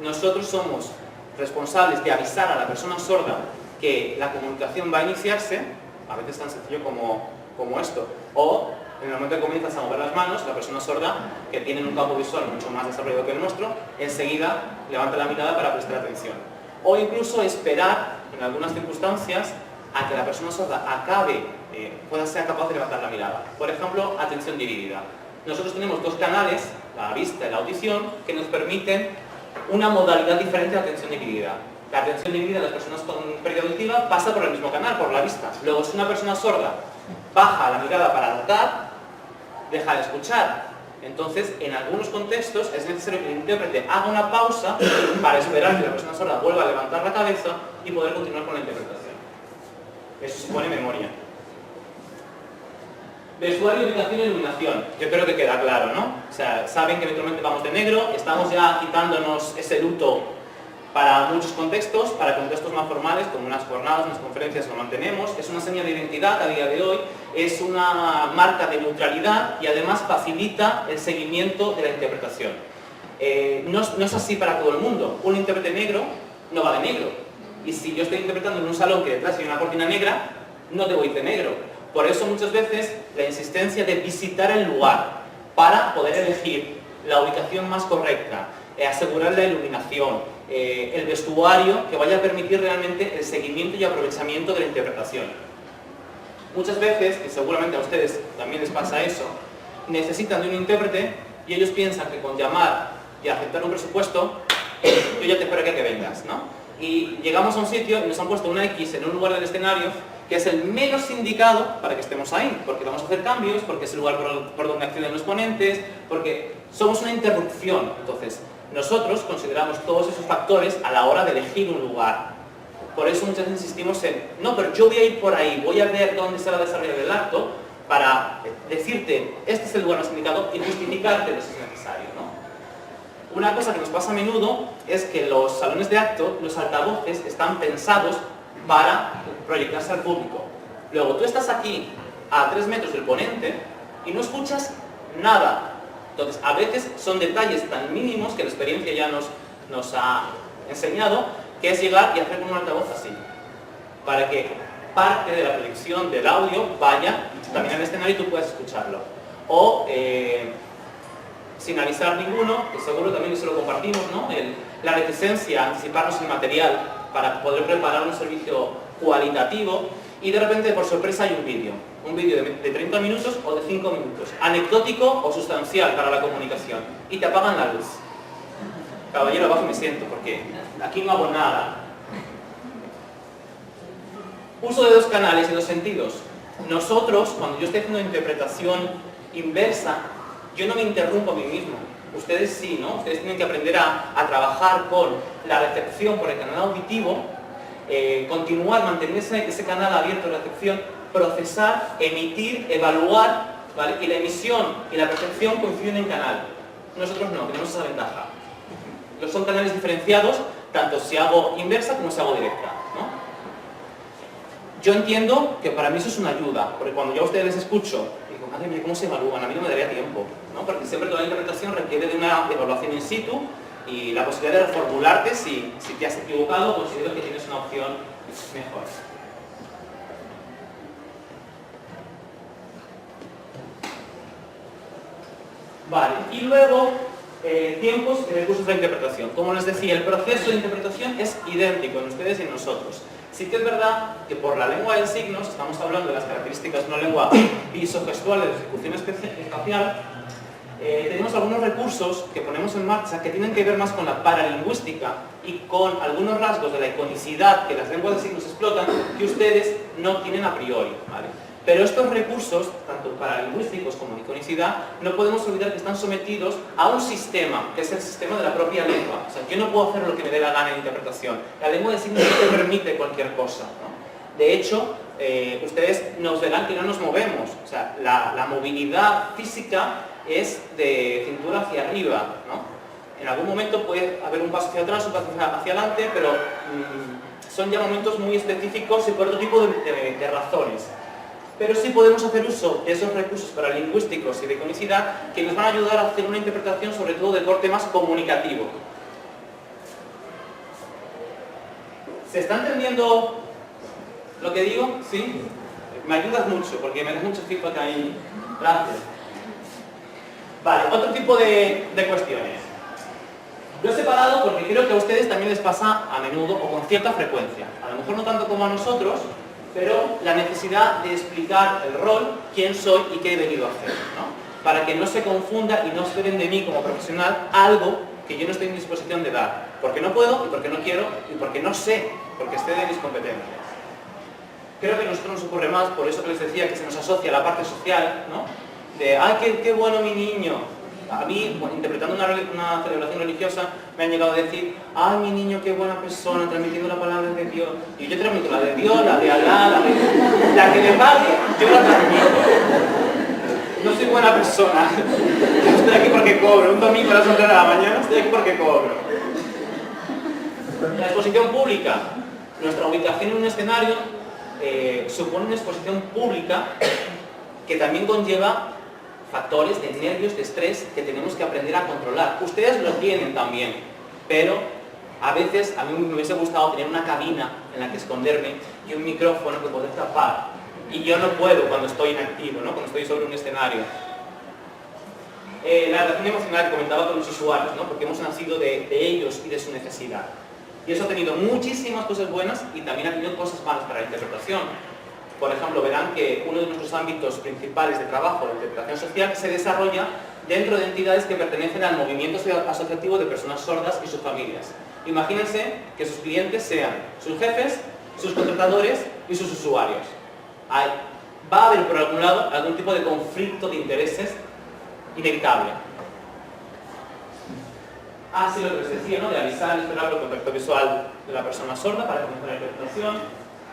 nosotros somos responsables de avisar a la persona sorda que la comunicación va a iniciarse, a veces tan sencillo como esto, o en el momento que comienzas a mover las manos, la persona sorda, que tiene un campo visual mucho más desarrollado que el nuestro, enseguida levanta la mirada para prestar atención. O incluso esperar, en algunas circunstancias, a que la persona sorda acabe, pueda ser capaz de levantar la mirada. Por ejemplo, atención dividida. Nosotros tenemos dos canales, la vista y la audición, que nos permiten una modalidad diferente de atención dividida. La atención dividida de las personas con pérdida auditiva pasa por el mismo canal, por la vista. Luego, si una persona sorda baja la mirada para notar, deja de escuchar. Entonces, en algunos contextos es necesario que el intérprete haga una pausa para esperar que la persona sorda vuelva a levantar la cabeza y poder continuar con la interpretación. Eso supone memoria. Vestuario, ubicación e iluminación. Yo creo que queda claro, ¿no? O sea, saben que habitualmente vamos de negro, estamos ya quitándonos ese luto para muchos contextos, para contextos más formales, como unas jornadas, unas conferencias lo mantenemos, es una seña de identidad a día de hoy, es una marca de neutralidad y además facilita el seguimiento de la interpretación. No es así para todo el mundo. Un intérprete negro no va de negro. Y si yo estoy interpretando en un salón que detrás hay una cortina negra, no debo ir de negro. Por eso muchas veces la insistencia de visitar el lugar para poder elegir la ubicación más correcta, asegurar la iluminación, el vestuario que vaya a permitir realmente el seguimiento y aprovechamiento de la interpretación. Muchas veces, y seguramente a ustedes también les pasa eso, necesitan de un intérprete y ellos piensan que con llamar y aceptar un presupuesto, yo ya te espero que vengas, ¿no? Y llegamos a un sitio y nos han puesto una X en un lugar del escenario que es el menos indicado para que estemos ahí, porque vamos a hacer cambios, porque es el lugar por donde acceden los ponentes, porque somos una interrupción. Entonces, nosotros consideramos todos esos factores a la hora de elegir un lugar. Por eso muchas veces insistimos en, no, pero yo voy a ir por ahí, voy a ver dónde se va a desarrollar el acto, para decirte, este es el lugar más indicado y justificártelo si es necesario, ¿no? Una cosa que nos pasa a menudo es que los salones de acto, los altavoces, están pensados para proyectarse al público. Luego tú estás aquí a 3 metros del ponente y no escuchas nada. Entonces, a veces son detalles tan mínimos que la experiencia ya nos ha enseñado, que es llegar y hacer con un altavoz así, para que parte de la proyección del audio vaya también al escenario y tú puedas escucharlo. O sin avisar ninguno, que seguro también eso lo compartimos, ¿no? La reticencia a anticiparnos el material para poder preparar un servicio cualitativo y de repente por sorpresa hay un vídeo de 30 minutos o de 5 minutos, anecdótico o sustancial para la comunicación, y te apagan la luz. Caballero, abajo me siento porque aquí no hago nada. Uso de 2 canales y 2 sentidos. Nosotros, cuando yo estoy haciendo interpretación inversa, yo no me interrumpo a mí mismo. Ustedes sí, ¿no? Ustedes tienen que aprender a trabajar con la recepción por el canal auditivo, continuar, mantener ese canal abierto de recepción, procesar, emitir, evaluar, ¿vale? Y la emisión y la percepción coinciden en canal. Nosotros no, tenemos esa ventaja. Son canales diferenciados, tanto si hago inversa como si hago directa, ¿no? Yo entiendo que para mí eso es una ayuda, porque cuando yo a ustedes les escucho, digo, madre mía, ¿cómo se evalúan? A mí no me daría tiempo, ¿no? Porque siempre toda la interpretación requiere de una evaluación in situ y la posibilidad de reformularte si te has equivocado o consideras que tienes una opción mejor. Vale, y luego tiempos y recursos de interpretación. Como les decía, el proceso de interpretación es idéntico en ustedes y en nosotros. Sí que es verdad que por la lengua de signos, estamos hablando de las características de una lengua visogestual de ejecución espacial, tenemos algunos recursos que ponemos en marcha que tienen que ver más con la paralingüística y con algunos rasgos de la iconicidad que las lenguas de signos explotan que ustedes no tienen a priori, ¿vale? Pero estos recursos, tanto paralingüísticos como de iconicidad, no podemos olvidar que están sometidos a un sistema, que es el sistema de la propia lengua. O sea, yo no puedo hacer lo que me dé la gana en interpretación. La lengua de signos no te permite cualquier cosa, ¿no? De hecho, ustedes nos verán que no nos movemos. O sea, la movilidad física es de cintura hacia arriba, ¿no? En algún momento puede haber un paso hacia atrás, un paso hacia adelante, pero son ya momentos muy específicos y por otro tipo de razones. Pero sí podemos hacer uso de esos recursos paralingüísticos y de iconicidad que nos van a ayudar a hacer una interpretación sobre todo de corte más comunicativo. ¿Se está entendiendo lo que digo? ¿Sí? Me ayudas mucho porque me das mucho feedback ahí. Gracias. Vale, otro tipo de cuestiones. Lo he separado porque creo que a ustedes también les pasa a menudo o con cierta frecuencia. A lo mejor no tanto como a nosotros, pero la necesidad de explicar el rol, quién soy y qué he venido a hacer, ¿no? Para que no se confunda y no esperen de mí como profesional algo que yo no estoy en disposición de dar. Porque no puedo y porque no quiero y porque no sé, porque esté de mis competencias. Creo que a nosotros nos ocurre más, por eso que les decía que se nos asocia a la parte social, ¿no? De, ¡ay, qué bueno mi niño! A mí, bueno, interpretando una celebración religiosa, me han llegado a decir, ¡ay, mi niño, qué buena persona, transmitiendo la palabra de Dios! Y yo transmito la de Dios, la de Alá, la que le pague, yo la transmito. buena persona. Estoy aquí porque cobro. Un domingo a las 11 de la mañana estoy aquí porque cobro. La exposición pública. Nuestra ubicación en un escenario supone una exposición pública que también conlleva factores de nervios, de estrés que tenemos que aprender a controlar. Ustedes lo tienen también, pero a veces a mí me hubiese gustado tener una cabina en la que esconderme y un micrófono que poder tapar. Y yo no puedo cuando estoy inactivo, ¿no? Cuando estoy sobre un escenario. La relación emocional que comentaba con los usuarios, ¿no? Porque hemos nacido de ellos y de su necesidad. Y eso ha tenido muchísimas cosas buenas y también ha tenido cosas malas para la interpretación. Por ejemplo, verán que uno de nuestros ámbitos principales de trabajo, la interpretación social, se desarrolla dentro de entidades que pertenecen al movimiento asociativo de personas sordas y sus familias. Imagínense que sus clientes sean sus jefes, sus contratadores y sus usuarios. Va a haber por algún lado algún tipo de conflicto de intereses inevitable. Así lo que les decía, ¿no? De avisar y esperar el contacto visual de la persona sorda para comenzar la interpretación,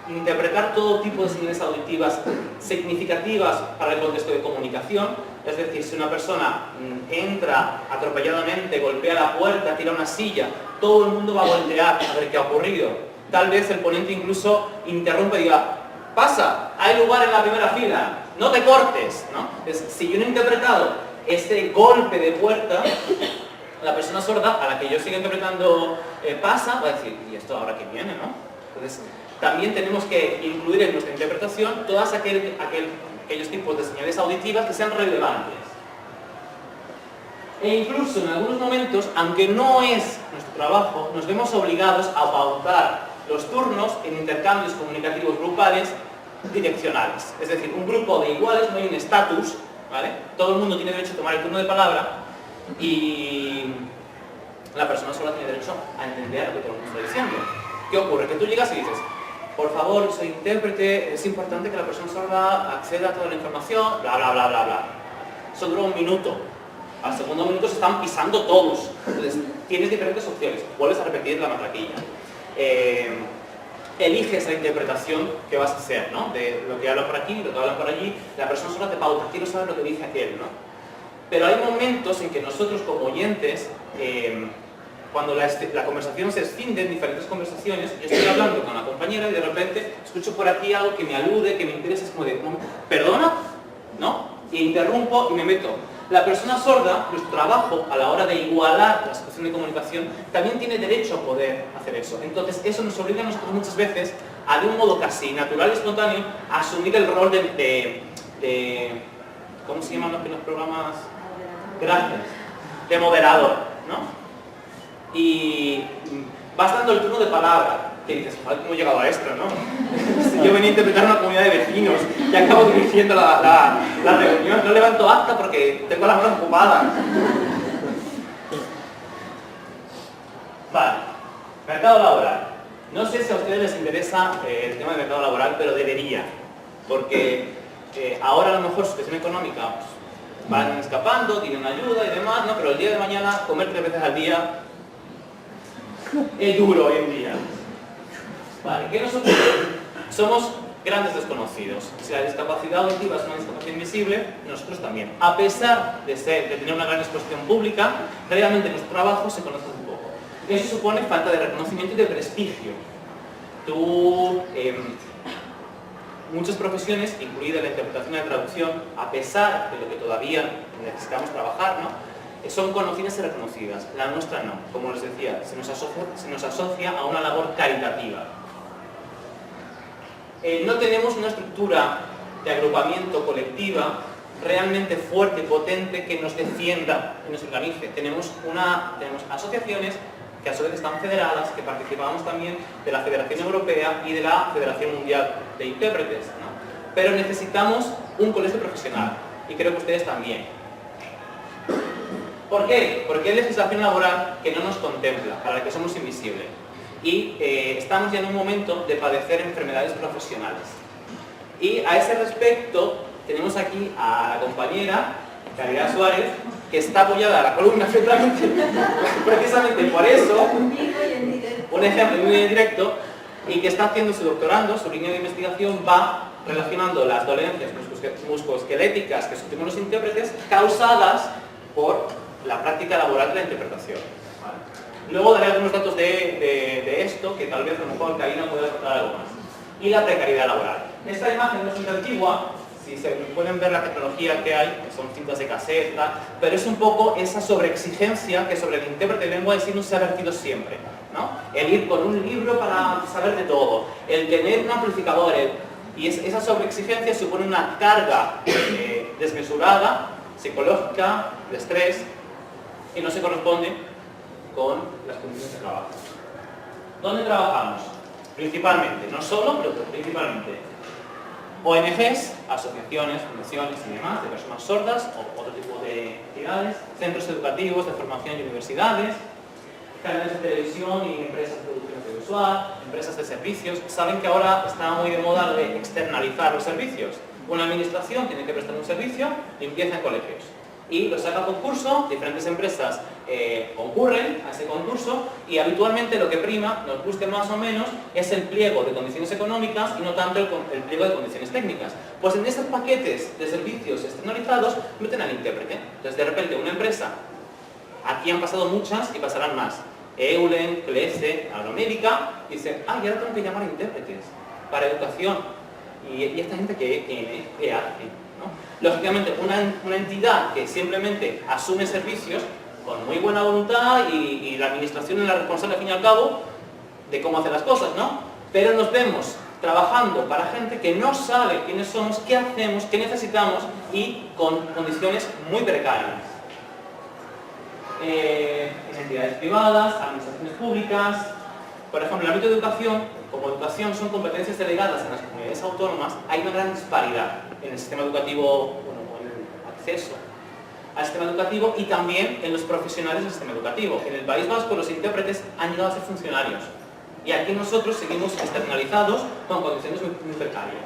interpretar todo tipo de señales auditivas significativas para el contexto de comunicación, es decir, si una persona entra atropelladamente, golpea la puerta, tira una silla, todo el mundo va a voltear a ver qué ha ocurrido. Tal vez el ponente incluso interrumpa y diga: pasa, hay lugar en la primera fila, no te cortes, ¿no? Si yo no he interpretado ese golpe de puerta, la persona sorda, a la que yo siga interpretando pasa, va a decir: ¿y esto ahora qué viene, no? Entonces, también tenemos que incluir en nuestra interpretación todos aquellos tipos de señales auditivas que sean relevantes. E incluso en algunos momentos, aunque no es nuestro trabajo, nos vemos obligados a pautar los turnos en intercambios comunicativos grupales direccionales. Es decir, un grupo de iguales, no hay un estatus, ¿vale? Todo el mundo tiene derecho a tomar el turno de palabra y la persona sola tiene derecho a entender lo que todo el mundo está diciendo. ¿Qué ocurre? Que tú llegas y dices: por favor, soy intérprete, es importante que la persona sorda acceda a toda la información, bla, bla, bla, bla, bla. Eso dura un minuto. Al segundo minuto se están pisando todos. Entonces, tienes diferentes opciones. Vuelves a repetir la matraquilla. Eliges la interpretación que vas a hacer, ¿no? De lo que hablan por aquí, lo que hablan por allí. La persona sola te pauta: quiero saber lo que dice aquel, ¿no? Pero hay momentos en que nosotros como oyentes, cuando la conversación se extiende en diferentes conversaciones, yo estoy hablando con la compañera y de repente escucho por aquí algo que me alude, que me interesa, es como de: ¿perdona? ¿No? Y interrumpo y me meto. La persona sorda, nuestro trabajo a la hora de igualar la situación de comunicación, también tiene derecho a poder hacer eso. Entonces eso nos obliga a nosotros muchas veces a, de un modo casi natural y espontáneo, a asumir el rol de ¿cómo se llaman los programas? Gracias. De moderador, ¿no? Y vas dando el turno de palabra, que dices: ¿cómo he llegado a esto, no? Yo venía a interpretar una comunidad de vecinos y acabo dirigiendo la reunión. No levanto acta porque tengo las manos ocupadas. Vale, mercado laboral. No sé si a ustedes les interesa el tema del mercado laboral, pero debería, porque ahora a lo mejor su situación económica van escapando, tienen ayuda y demás, ¿no? Pero el día de mañana comer 3 veces al día es duro hoy en día. Vale, ¿qué nos ocurre? Somos grandes desconocidos. Si la discapacidad auditiva es una discapacidad invisible, nosotros también. A pesar de tener una gran exposición pública, realmente nuestro trabajo se conoce un poco. Eso supone falta de reconocimiento y de prestigio. Muchas profesiones, incluida la interpretación y la traducción, a pesar de lo que todavía necesitamos trabajar, ¿no?, son conocidas y reconocidas. La nuestra no. Como les decía, se nos asocia a una labor caritativa. No tenemos una estructura de agrupamiento colectiva realmente fuerte y potente que nos defienda y nos organice. Tenemos asociaciones que a su vez están federadas, que participamos también de la Federación Europea y de la Federación Mundial de Intérpretes, ¿no? Pero necesitamos un colegio profesional, y creo que ustedes también. ¿Por qué? Porque hay legislación laboral que no nos contempla, para la que somos invisibles. Y estamos ya en un momento de padecer enfermedades profesionales. Y a ese respecto tenemos aquí a la compañera Caridad Suárez, que está apoyada a la columna precisamente por eso, un ejemplo muy en directo, y que está haciendo su doctorando, su línea de investigación va relacionando las dolencias musculoesqueléticas que sufrimos los intérpretes causadas por la práctica laboral de la interpretación. ¿Vale? Luego daré algunos datos de esto, que tal vez a lo mejor Karina pueda contar algo más. Y la precariedad laboral. Esta imagen no es muy antigua, si se pueden ver la tecnología que hay, que son cintas de cassette, pero es un poco esa sobreexigencia que sobre el intérprete de lengua de signos se ha vertido siempre, ¿no? El ir con un libro para saber de todo, el tener un amplificador, y esa sobreexigencia supone una carga desmesurada, psicológica, de estrés, y no se corresponde con las condiciones de trabajo. ¿Dónde trabajamos? Principalmente, no solo, pero principalmente. ONGs, asociaciones, fundaciones y demás, de personas sordas o otro tipo de entidades, centros educativos de formación y universidades, canales de televisión y empresas de producción audiovisual, empresas de servicios. Saben que ahora está muy de moda de externalizar los servicios. Una administración tiene que prestar un servicio, limpieza en colegios. Y lo saca a concurso, diferentes empresas concurren a ese concurso y habitualmente lo que prima, nos guste más o menos, es el pliego de condiciones económicas y no tanto el pliego de condiciones técnicas. Pues en esos paquetes de servicios externalizados meten al intérprete. Entonces de repente una empresa, aquí han pasado muchas y pasarán más, Eulen, Clece, Agromédica, dice, ah, y ahora tengo que llamar a intérpretes para educación. ¿Y esta gente qué hace? ¿No? Lógicamente, una entidad que simplemente asume servicios con muy buena voluntad y la administración es la responsable, al fin y al cabo, de cómo hacer las cosas, ¿no? Pero nos vemos trabajando para gente que no sabe quiénes somos, qué hacemos, qué necesitamos y con condiciones muy precarias. En entidades privadas, administraciones públicas. Por ejemplo, en el ámbito de educación, como educación son competencias delegadas en las comunidades autónomas, hay una gran disparidad en el sistema educativo, bueno, en el acceso al sistema educativo y también en los profesionales del sistema educativo. En el País Vasco los intérpretes han llegado a ser funcionarios y aquí nosotros seguimos externalizados con condiciones muy precarias.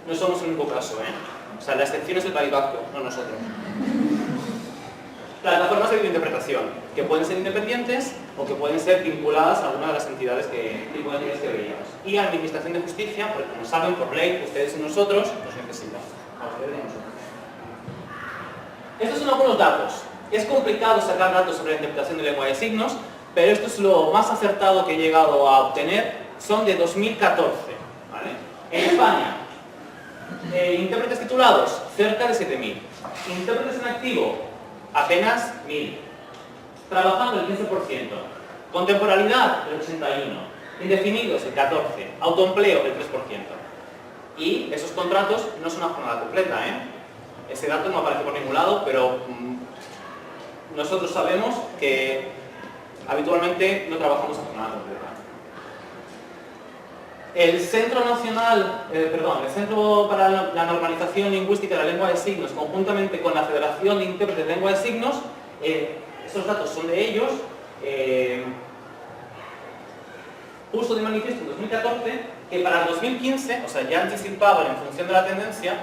No somos el único caso, ¿eh? O sea, la excepción es el País Vasco, no nosotros. Plataformas de videointerpretación, que pueden ser independientes o que pueden ser vinculadas a alguna de las entidades que veíamos. Y Administración de Justicia, porque como saben, por ley, ustedes y nosotros nos necesitan. A ustedes y a nosotros. Estos son algunos datos. Es complicado sacar datos sobre la interpretación de lengua de signos, pero esto es lo más acertado que he llegado a obtener. Son de 2014. ¿Vale? En España, intérpretes titulados, cerca de 7.000. Intérpretes en activo, apenas 1.000. Trabajando el 15%. Contemporaneidad, el 81%. Indefinidos, el 14%. Autoempleo, el 3%. Y esos contratos no son una jornada completa, ¿eh? Ese dato no aparece por ningún lado, pero nosotros sabemos que habitualmente no trabajamos a jornada completa. El Centro el Centro para la Normalización Lingüística de la Lengua de Signos, conjuntamente con la Federación de Intérpretes de Lengua de Signos, esos datos son de ellos, puso de manifiesto en 2014 que para el 2015, o sea, ya anticipaban en función de la tendencia,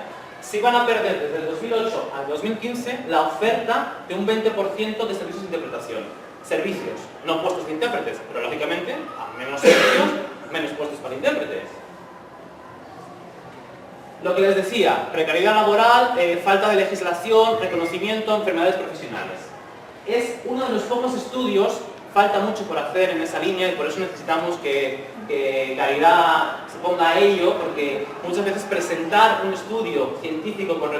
se iban a perder desde el 2008 al 2015 la oferta de un 20% de servicios de interpretación. Servicios, no puestos de intérpretes, pero lógicamente, a menos servicios, menos puestos para intérpretes. Lo que les decía, precariedad laboral, falta de legislación, reconocimiento, enfermedades profesionales. Es uno de los pocos estudios, falta mucho por hacer en esa línea y por eso necesitamos que Caridad se ponga a ello, porque muchas veces presentar un estudio científico con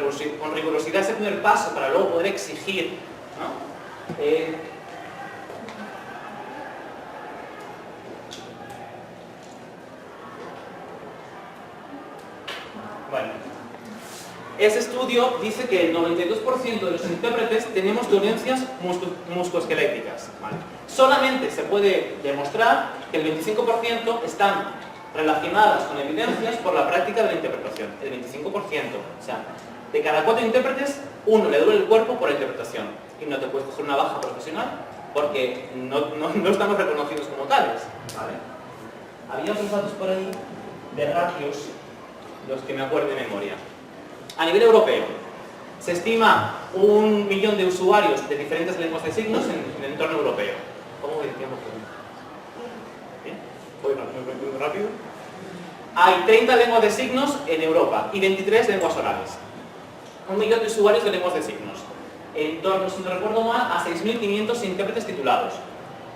rigurosidad es el primer paso para luego poder exigir, ¿no? Bueno, ese estudio dice que el 92% de los intérpretes tenemos dolencias musculoesqueléticas. ¿Vale? Solamente se puede demostrar que el 25% están relacionadas con evidencias por la práctica de la interpretación. El 25%. O sea, de cada 4 intérpretes, uno le duele el cuerpo por la interpretación. Y no te puedes coger una baja profesional porque no estamos reconocidos como tales. ¿Vale? Había otros datos por ahí de ratios, los que me acuerdo de memoria. A nivel europeo, se estima 1 millón de usuarios de diferentes lenguas de signos en el entorno europeo. ¿Cómo voy de tiempo? ¿Bien? ¿Voy muy rápido? hay 30 lenguas de signos en Europa y 23 lenguas orales. 1 millón de usuarios de lenguas de signos. En torno, si no recuerdo mal, a 6.500 intérpretes titulados.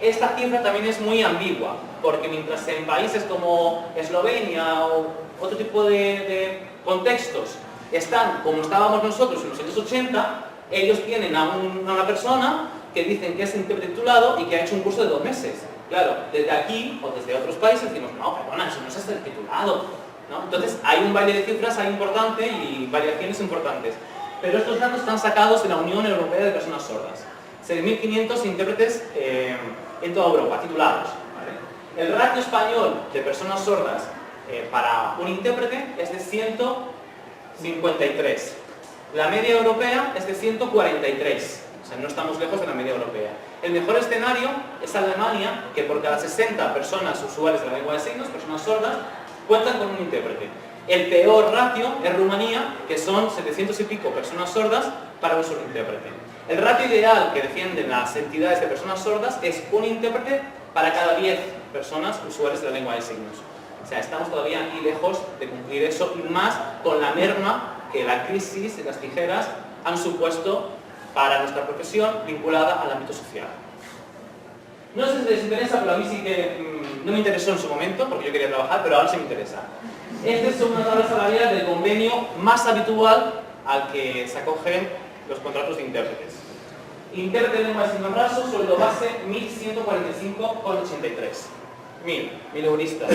Esta cifra también es muy ambigua, porque mientras en países como Eslovenia o otro tipo de contextos están como estábamos nosotros en los años 80, ellos tienen a una persona que dicen que es intérprete titulado y que ha hecho un curso de 2 meses. Claro, desde aquí o desde otros países decimos, no, perdona, eso no es ser titulado, ¿no? Entonces hay un baile de cifras ahí importante y variaciones importantes. Pero estos datos están sacados de la Unión Europea de Personas Sordas. 6.500 intérpretes en toda Europa, titulados, ¿vale? El ratio español de personas sordas para un intérprete es de 153. La media europea es de 143. O sea, no estamos lejos de la media europea. El mejor escenario es Alemania, que por cada 60 personas usuarias de la lengua de signos, personas sordas, cuentan con un intérprete. El peor ratio es Rumanía, que son 700 y pico personas sordas para un solo intérprete. El ratio ideal que defienden las entidades de personas sordas es un intérprete para cada 10 personas usuarias de la lengua de signos. O sea, estamos todavía aquí lejos de cumplir eso, y más con la merma que la crisis y las tijeras han supuesto para nuestra profesión vinculada al ámbito social. No sé si les interesa, pero a mí sí que no me interesó en su momento, porque yo quería trabajar, pero ahora sí me interesa. Esta es una tabla salarial del convenio más habitual al que se acogen los contratos de intérpretes. Intérprete de lengua de signos raso, sueldo base 1.145,83. 1.000 euristas.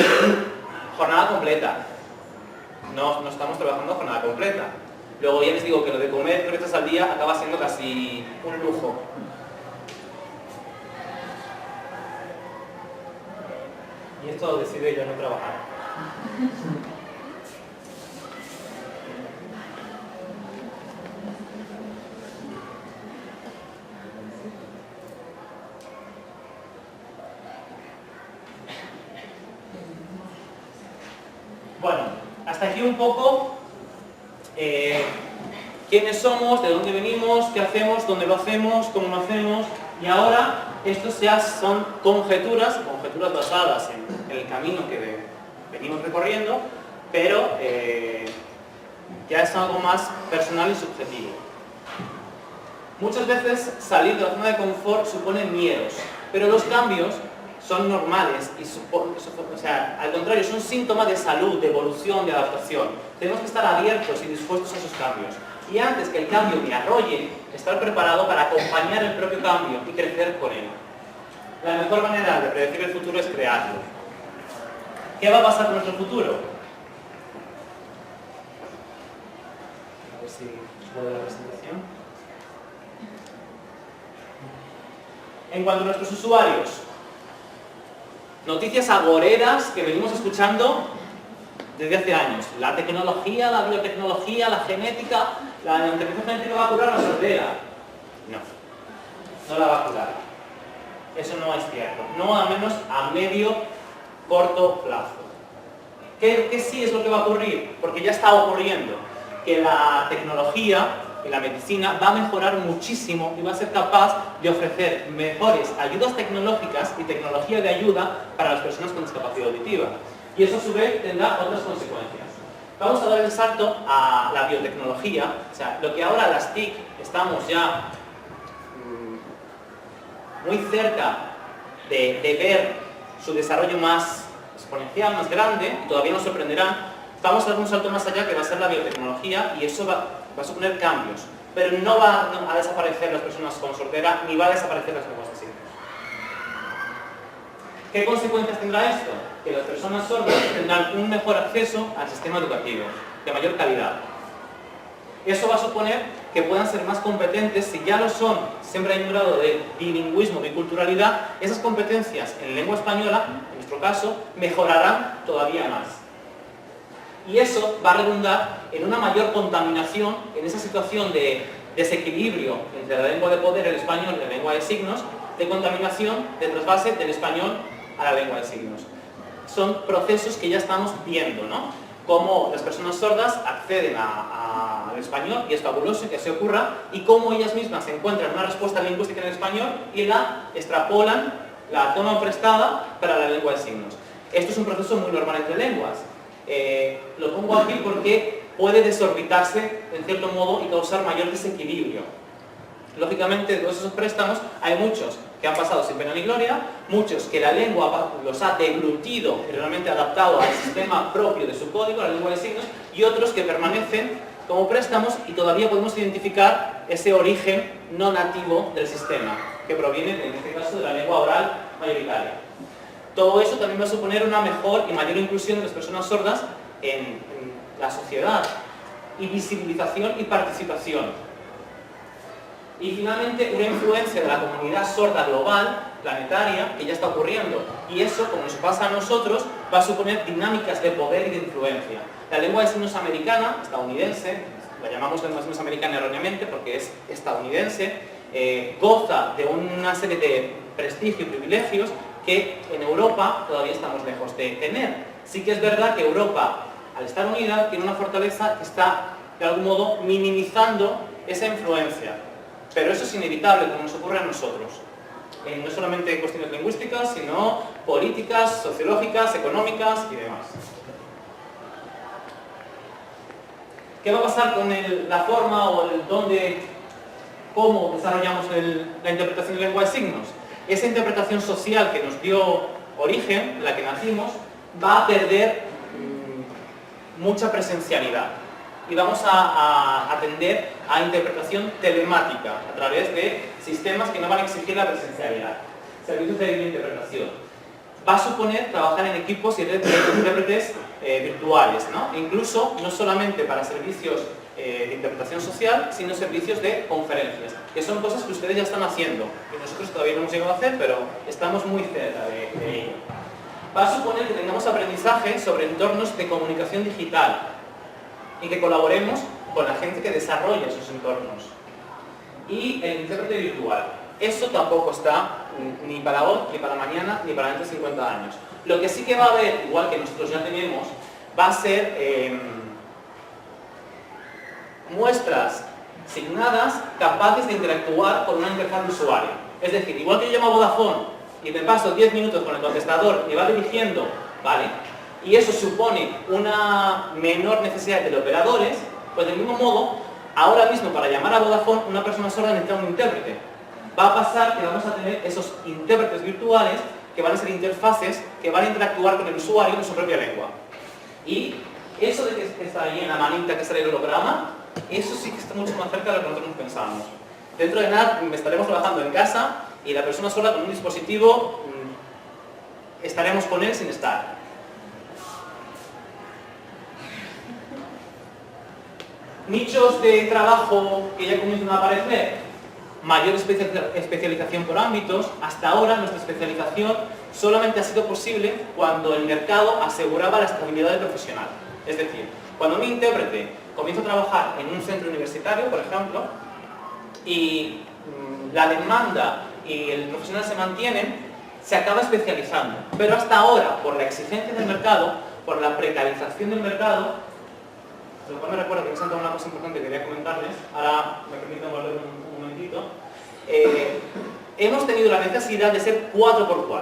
Jornada completa. No estamos trabajando jornada completa. Luego ya les digo que lo de comer 3 veces al día acaba siendo casi un lujo. Y esto lo decide yo no trabajar. Bueno, hasta aquí un poco quiénes somos, de dónde venimos, qué hacemos, dónde lo hacemos, cómo lo hacemos, y ahora estos ya son conjeturas basadas en el camino que venimos recorriendo, pero ya es algo más personal y subjetivo. Muchas veces salir de la zona de confort supone miedos, pero los cambios son normales y al contrario, son síntomas de salud, de evolución, de adaptación. Tenemos que estar abiertos y dispuestos a esos cambios. Y antes que el cambio me arrolle, estar preparado para acompañar el propio cambio y crecer con él. La mejor manera de predecir el futuro es crearlo. ¿Qué va a pasar con nuestro futuro? A ver si puedo ver la presentación. En cuanto a nuestros usuarios, noticias agoreras que venimos escuchando desde hace años. La tecnología, la biotecnología, la genética, la inteligencia genética va a curar la sordera. No la va a curar. Eso no es cierto. No, al menos a medio, corto plazo. ¿Qué sí es lo que va a ocurrir? Porque ya está ocurriendo. Que la tecnología y la medicina va a mejorar muchísimo y va a ser capaz de ofrecer mejores ayudas tecnológicas y tecnología de ayuda para las personas con discapacidad auditiva. Y eso a su vez tendrá otras consecuencias. Vamos a dar el salto a la biotecnología. O sea, lo que ahora las TIC estamos ya muy cerca de ver su desarrollo más exponencial, más grande, y todavía nos sorprenderán. Vamos a dar un salto más allá, que va a ser la biotecnología, y eso va a suponer cambios, pero no va a desaparecer las personas con sordera, ni va a desaparecer las lenguas de signos. ¿Qué consecuencias tendrá esto? Que las personas sordas tendrán un mejor acceso al sistema educativo, de mayor calidad. Eso va a suponer que puedan ser más competentes, si ya lo son, siempre hay un grado de bilingüismo, biculturalidad, esas competencias en lengua española, en nuestro caso, mejorarán todavía más. Y eso va a redundar en una mayor contaminación, en esa situación de desequilibrio entre la lengua de poder, el español, y la lengua de signos, de contaminación, de trasvase del español a la lengua de signos. Son procesos que ya estamos viendo, ¿no? Cómo las personas sordas acceden al español, y es fabuloso que así ocurra, y cómo ellas mismas encuentran una respuesta lingüística en el español y la extrapolan, la toman prestada para la lengua de signos. Esto es un proceso muy normal entre lenguas. Lo pongo aquí porque puede desorbitarse en cierto modo y causar mayor desequilibrio. Lógicamente, de todos esos préstamos hay muchos que han pasado sin pena ni gloria, muchos que la lengua los ha deglutido y realmente adaptado al sistema propio de su código, la lengua de signos, y otros que permanecen como préstamos y todavía podemos identificar ese origen no nativo del sistema, que proviene, en este caso, de la lengua oral mayoritaria. Todo eso también va a suponer una mejor y mayor inclusión de las personas sordas en la sociedad, y visibilización y participación. Y finalmente, una influencia de la comunidad sorda global, planetaria, que ya está ocurriendo. Y eso, como nos pasa a nosotros, va a suponer dinámicas de poder y de influencia. La lengua de signos americana, estadounidense, la llamamos lengua de signos americana erróneamente porque es estadounidense, goza de una serie de prestigio y privilegios que en Europa todavía estamos lejos de tener. Sí que es verdad que Europa, al estar unida, tiene una fortaleza que está, de algún modo, minimizando esa influencia. Pero eso es inevitable, como nos ocurre a nosotros. No solamente cuestiones lingüísticas, sino políticas, sociológicas, económicas y demás. ¿Qué va a pasar con la forma o el dónde, cómo desarrollamos la interpretación de lengua de signos? Esa interpretación social que nos dio origen, la que nacimos, va a perder mucha presencialidad. Y vamos a atender a interpretación telemática a través de sistemas que no van a exigir la presencialidad. Servicios de interpretación. Va a suponer trabajar en equipos y redes de intérpretes virtuales, ¿no? Incluso no solamente para servicios de interpretación social, sino servicios de conferencias, que son cosas que ustedes ya están haciendo y nosotros todavía no hemos llegado a hacer, pero estamos muy cerca de ello. Va a suponer que tengamos aprendizaje sobre entornos de comunicación digital y que colaboremos con la gente que desarrolla esos entornos. Y el intérprete virtual. Eso tampoco está ni para hoy, ni para mañana, ni para dentro de 50 años. Lo que sí que va a haber, igual que nosotros ya tenemos, va a ser muestras signadas capaces de interactuar con una interfaz de usuario. Es decir, igual que yo llamo a Vodafone y me paso 10 minutos con el contestador y va dirigiendo, ¿vale? Y eso supone una menor necesidad de operadores, pues del mismo modo, ahora mismo para llamar a Vodafone una persona sorda necesita un intérprete. Va a pasar que vamos a tener esos intérpretes virtuales que van a ser interfaces que van a interactuar con el usuario en su propia lengua. Y eso de que está ahí en la manita que sale el holograma, eso sí que está mucho más cerca de lo que nosotros pensamos. Dentro de nada estaremos trabajando en casa y la persona sorda con un dispositivo estaremos con él sin estar. Nichos de trabajo que ya comienzan a aparecer, mayor especialización por ámbitos. Hasta ahora nuestra especialización solamente ha sido posible cuando el mercado aseguraba la estabilidad del profesional. Es decir, cuando un intérprete comienza a trabajar en un centro universitario, por ejemplo, y la demanda y el profesional se mantienen, se acaba especializando. Pero hasta ahora, por la exigencia del mercado, por la precarización del mercado, lo cual me recuerda que me salta una cosa importante que quería comentarles, ahora me permiten volver un momentito, hemos tenido la necesidad de ser 4x4.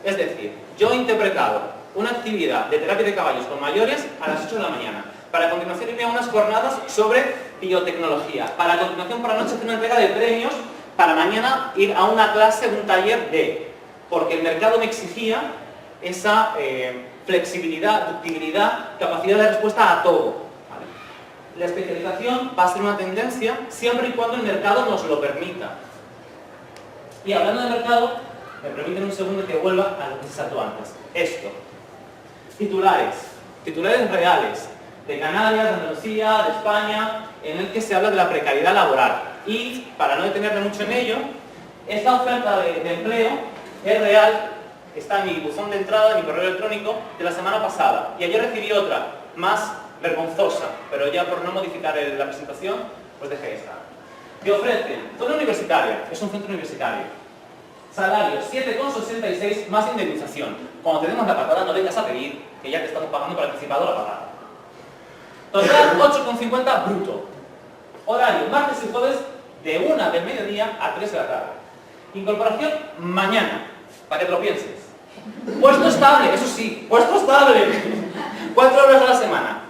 Es decir, yo he interpretado una actividad de terapia de caballos con mayores a las 8 de la mañana, para a continuación irme a unas jornadas sobre biotecnología, para a continuación por la noche hacer una entrega de premios, para mañana ir a una clase, un taller porque el mercado me exigía esa flexibilidad, ductibilidad, capacidad de respuesta a todo. La especialización va a ser una tendencia siempre y cuando el mercado nos lo permita. Y hablando de mercado, me permiten un segundo que vuelva a lo que se saltó antes. Esto. Titulares reales, de Canarias, de Andalucía, de España, en el que se habla de la precariedad laboral. Y, para no detenerme mucho en ello, esta oferta de empleo es real, está en mi buzón de entrada, en mi correo electrónico, de la semana pasada. Y ayer recibí otra, más vergonzosa, pero ya por no modificar la presentación, pues dejé esta. Te ofrecen zona universitaria, es un centro universitario. Salario 7,66 más indemnización. Cuando tenemos la patada no vengas a pedir, que ya te estamos pagando por anticipado la patada. Total 8,50 bruto. Horario martes y jueves de 1 del mediodía a 3 de la tarde. Incorporación mañana, para que te lo pienses. Puesto estable, eso sí, puesto estable. 4 horas a la semana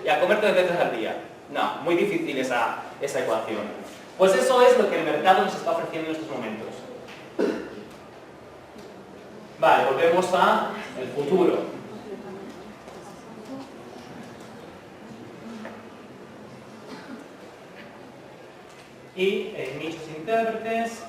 y a comer 3 veces al día. No, muy difícil esa ecuación. Pues eso es lo que el mercado nos está ofreciendo en estos momentos. Vale, volvemos al futuro. Y nichos intérpretes.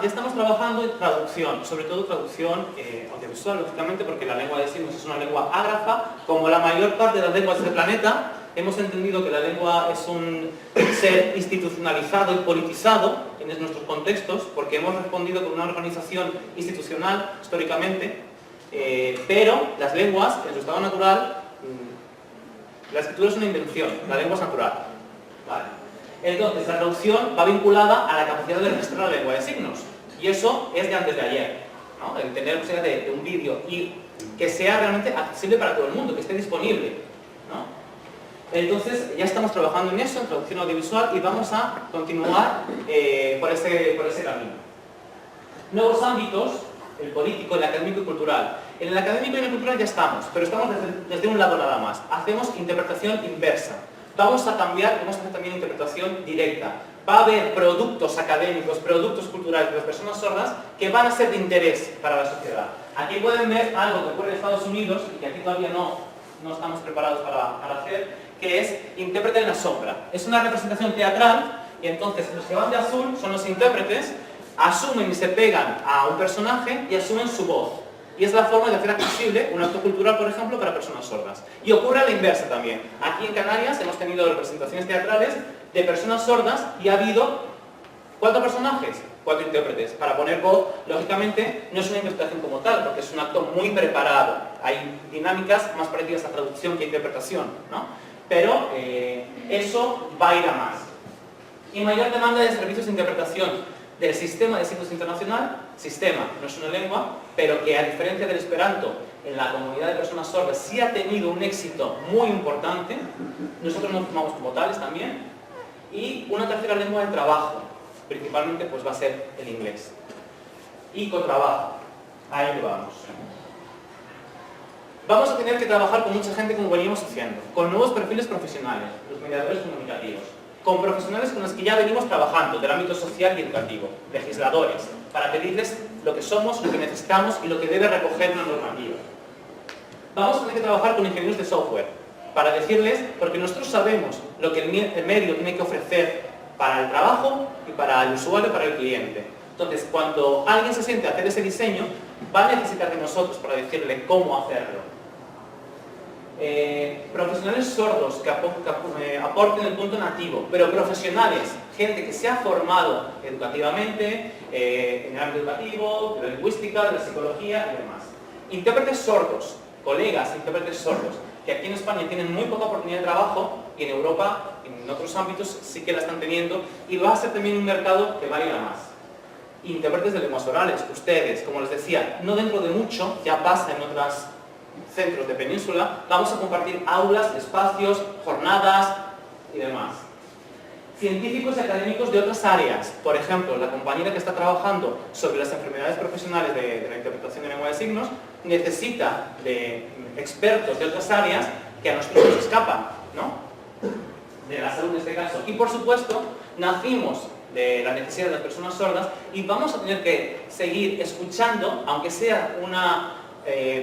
Ya estamos trabajando en traducción, sobre todo traducción audiovisual, lógicamente, porque la lengua de signos es una lengua ágrafa. Como la mayor parte de las lenguas del planeta, hemos entendido que la lengua es un ser institucionalizado y politizado en nuestros contextos, porque hemos respondido con una organización institucional históricamente, pero las lenguas, en su estado natural, la escritura es una invención, la lengua es natural. ¿Vale? Entonces, la traducción va vinculada a la capacidad de registrar la lengua de signos. Y eso es de antes de ayer, ¿no? El tener la posibilidad de un vídeo y que sea realmente accesible para todo el mundo, que esté disponible, ¿no? Entonces, ya estamos trabajando en eso, en traducción audiovisual, y vamos a continuar por ese camino. Nuevos ámbitos, el político, el académico y cultural. En el académico y en el cultural ya estamos, pero estamos desde un lado nada más. Hacemos interpretación inversa. Vamos a cambiar, vamos a hacer también interpretación directa. Va a haber productos académicos, productos culturales de las personas sordas que van a ser de interés para la sociedad. Aquí pueden ver algo que ocurre en Estados Unidos y que aquí todavía no estamos preparados para hacer, que es intérprete en la sombra. Es una representación teatral y entonces los que van de azul son los intérpretes, asumen y se pegan a un personaje y asumen su voz. Y es la forma de hacer accesible un acto cultural, por ejemplo, para personas sordas. Y ocurre a la inversa también. Aquí en Canarias hemos tenido representaciones teatrales de personas sordas y ha habido ¿cuántos personajes? 4 intérpretes. Para poner voz, lógicamente, no es una interpretación como tal, porque es un acto muy preparado. Hay dinámicas más parecidas a traducción que a interpretación, ¿no? Pero eso va a ir a más. Y mayor demanda de servicios de interpretación del sistema de signos internacional, sistema, no es una lengua, pero que a diferencia del esperanto, en la comunidad de personas sordas sí ha tenido un éxito muy importante, nosotros nos formamos como tales también, y una tercera lengua de trabajo, principalmente pues va a ser el inglés. Y con trabajo, ahí lo vamos. Vamos a tener que trabajar con mucha gente como veníamos haciendo, con nuevos perfiles profesionales, los mediadores comunicativos, con profesionales con los que ya venimos trabajando del ámbito social y educativo, legisladores, para pedirles lo que somos, lo que necesitamos y lo que debe recoger una normativa. Vamos a tener que trabajar con ingenieros de software, para decirles, porque nosotros sabemos lo que el medio tiene que ofrecer para el trabajo y para el usuario, para el cliente. Entonces, cuando alguien se siente a hacer ese diseño, va a necesitar de nosotros para decirle cómo hacerlo. Profesionales sordos que aporten el punto nativo, pero profesionales, gente que se ha formado educativamente, en el ámbito educativo, de la lingüística, de la psicología y demás. Intérpretes sordos, colegas intérpretes sordos, que aquí en España tienen muy poca oportunidad de trabajo y en Europa, en otros ámbitos, sí que la están teniendo y va a ser también un mercado que va a ir a más. Intérpretes de lenguas orales, ustedes, como les decía, no dentro de mucho, ya pasa en otros centros de península, vamos a compartir aulas, espacios, jornadas y demás. Científicos y académicos de otras áreas, por ejemplo, la compañera que está trabajando sobre las enfermedades profesionales de la interpretación de lengua de signos, necesita de expertos de otras áreas que a nosotros nos escapan, ¿no? De la salud en este caso. Y por supuesto, nacimos de la necesidad de las personas sordas y vamos a tener que seguir escuchando, aunque sea una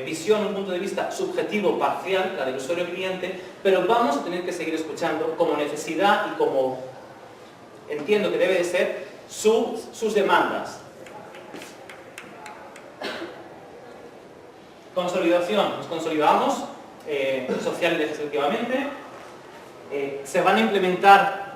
visión, un punto de vista subjetivo, parcial, la del usuario cliente, pero vamos a tener que seguir escuchando como necesidad y como entiendo que debe de ser sus demandas. Consolidación, nos consolidamos social y legislativamente, se van a implementar,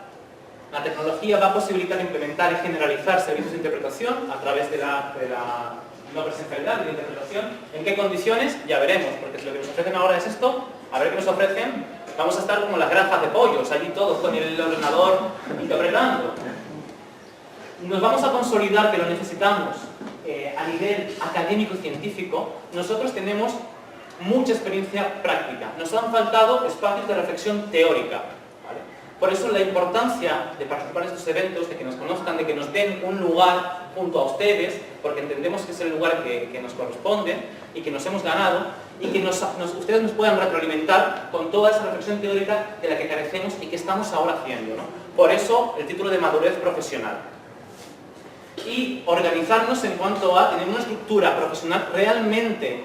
la tecnología va a posibilitar implementar y generalizar servicios de interpretación a través de la no presencialidad, de la interpretación. ¿En qué condiciones? Ya veremos, porque si lo que nos ofrecen ahora es esto, a ver qué nos ofrecen, vamos a estar como las granjas de pollos, allí todos con el ordenador interpretando. Nos vamos a consolidar que lo necesitamos a nivel académico y científico. Nosotros tenemos mucha experiencia práctica, nos han faltado espacios de reflexión teórica, ¿vale? Por eso la importancia de participar en estos eventos, de que nos conozcan, de que nos den un lugar junto a ustedes, porque entendemos que es el lugar que nos corresponde y que nos hemos ganado, y que ustedes nos puedan retroalimentar con toda esa reflexión teórica de la que carecemos y que estamos ahora haciendo, ¿no? Por eso el título de madurez profesional. Y organizarnos en cuanto a tener una estructura profesional realmente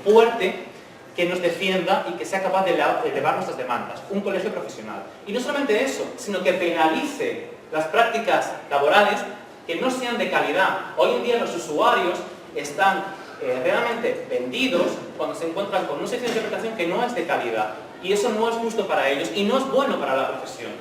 fuerte, que nos defienda y que sea capaz de elevar nuestras demandas. Un colegio profesional. Y no solamente eso, sino que penalice las prácticas laborales que no sean de calidad. Hoy en día los usuarios están realmente vendidos cuando se encuentran con un servicio de interpretación que no es de calidad. Y eso no es justo para ellos y no es bueno para la profesión.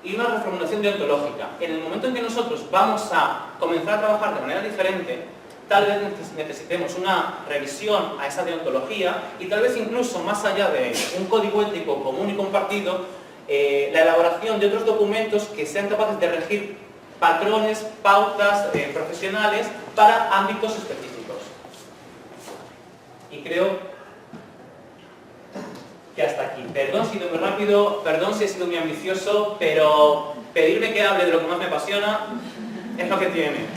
Y una reformulación deontológica. En el momento en que nosotros vamos a comenzar a trabajar de manera diferente, tal vez necesitemos una revisión a esa deontología y tal vez incluso más allá de un código ético común y compartido, la elaboración de otros documentos que sean capaces de regir patrones, pautas profesionales para ámbitos específicos. Y creo que hasta aquí. Perdón si he sido muy rápido, perdón si he sido muy ambicioso, pero pedirme que hable de lo que más me apasiona es lo que tiene.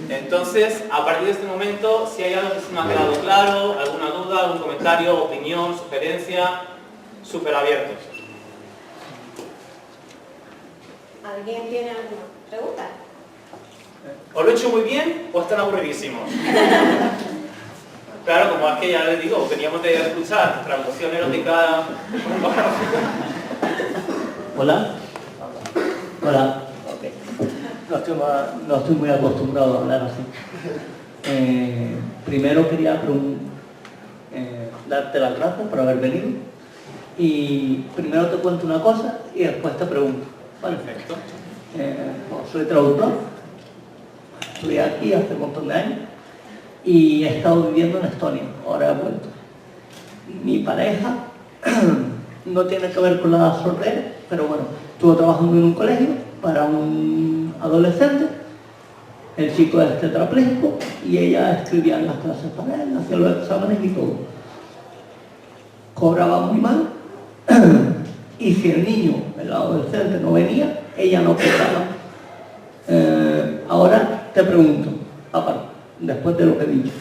Entonces, a partir de este momento, si hay algo que se me ha quedado claro, alguna duda, algún comentario, opinión, sugerencia, súper abiertos. ¿Alguien tiene alguna pregunta? ¿Os lo he hecho muy bien o están aburridísimos? Claro, como es que ya les digo, veníamos de escuchar traducción erótica. Hola. Hola. Okay. No estoy muy acostumbrado a hablar así. Primero quería darte las gracias por haber venido. Y primero te cuento una cosa y después te pregunto. Vale. Perfecto. Soy traductor. Estudié aquí hace un montón de años. Y he estado viviendo en Estonia. Ahora he vuelto. Mi pareja no tiene que ver con la sordera, pero bueno, estuvo trabajando en un colegio para un adolescente. El chico es tetrapléjico y ella escribía en las clases para él, hacía los exámenes y todo. Cobraba muy mal y si el niño, el adolescente, no venía, ella no cobraba. Ahora te pregunto, aparte, después de lo que he dicho,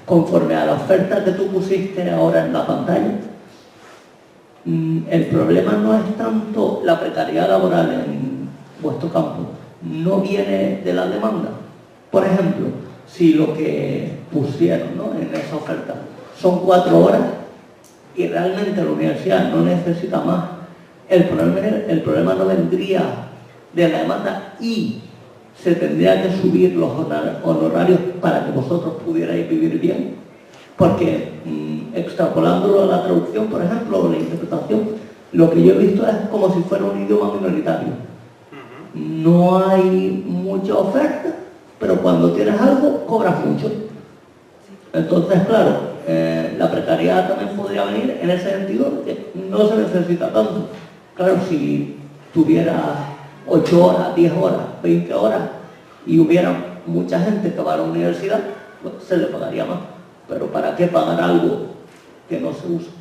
conforme a la oferta que tú pusiste ahora en la pantalla, el problema no es tanto la precariedad laboral en vuestro campo, no viene de la demanda. Por ejemplo, si lo que pusieron, ¿no?, en esa oferta son 4 horas y realmente la universidad no necesita más, el problema no vendría de la demanda y se tendría que subir los honorarios para que vosotros pudierais vivir bien, porque extrapolándolo a la traducción, por ejemplo, o la interpretación, lo que yo he visto es como si fuera un idioma minoritario. No hay mucha oferta, pero cuando tienes algo, cobras mucho. Entonces, claro, la precariedad también podría venir en ese sentido, de que no se necesita tanto. Claro, si tuvieras 8 horas, 10 horas, 20 horas y hubiera mucha gente que va a la universidad, pues se le pagaría más. Pero ¿para qué pagar algo que no se usa?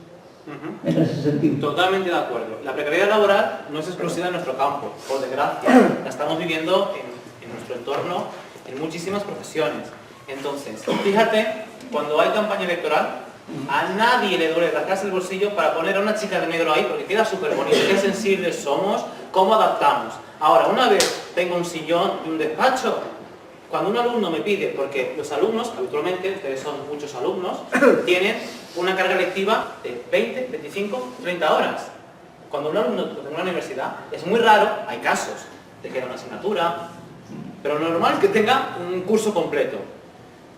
En ese sentido. Totalmente de acuerdo. La precariedad laboral no es exclusiva de nuestro campo, por desgracia. La estamos viviendo en nuestro entorno, en muchísimas profesiones. Entonces, fíjate, cuando hay campaña electoral, a nadie le duele rascarse el bolsillo para poner a una chica de negro ahí, porque queda súper bonito, qué sensibles somos, cómo adaptamos. Ahora, una vez tengo un sillón y un despacho, cuando un alumno me pide, porque los alumnos, habitualmente, ustedes son muchos alumnos, tienen una carga lectiva de 20, 25, 30 horas. Cuando un alumno en una universidad, es muy raro, hay casos, te queda una asignatura, pero lo normal es que tenga un curso completo.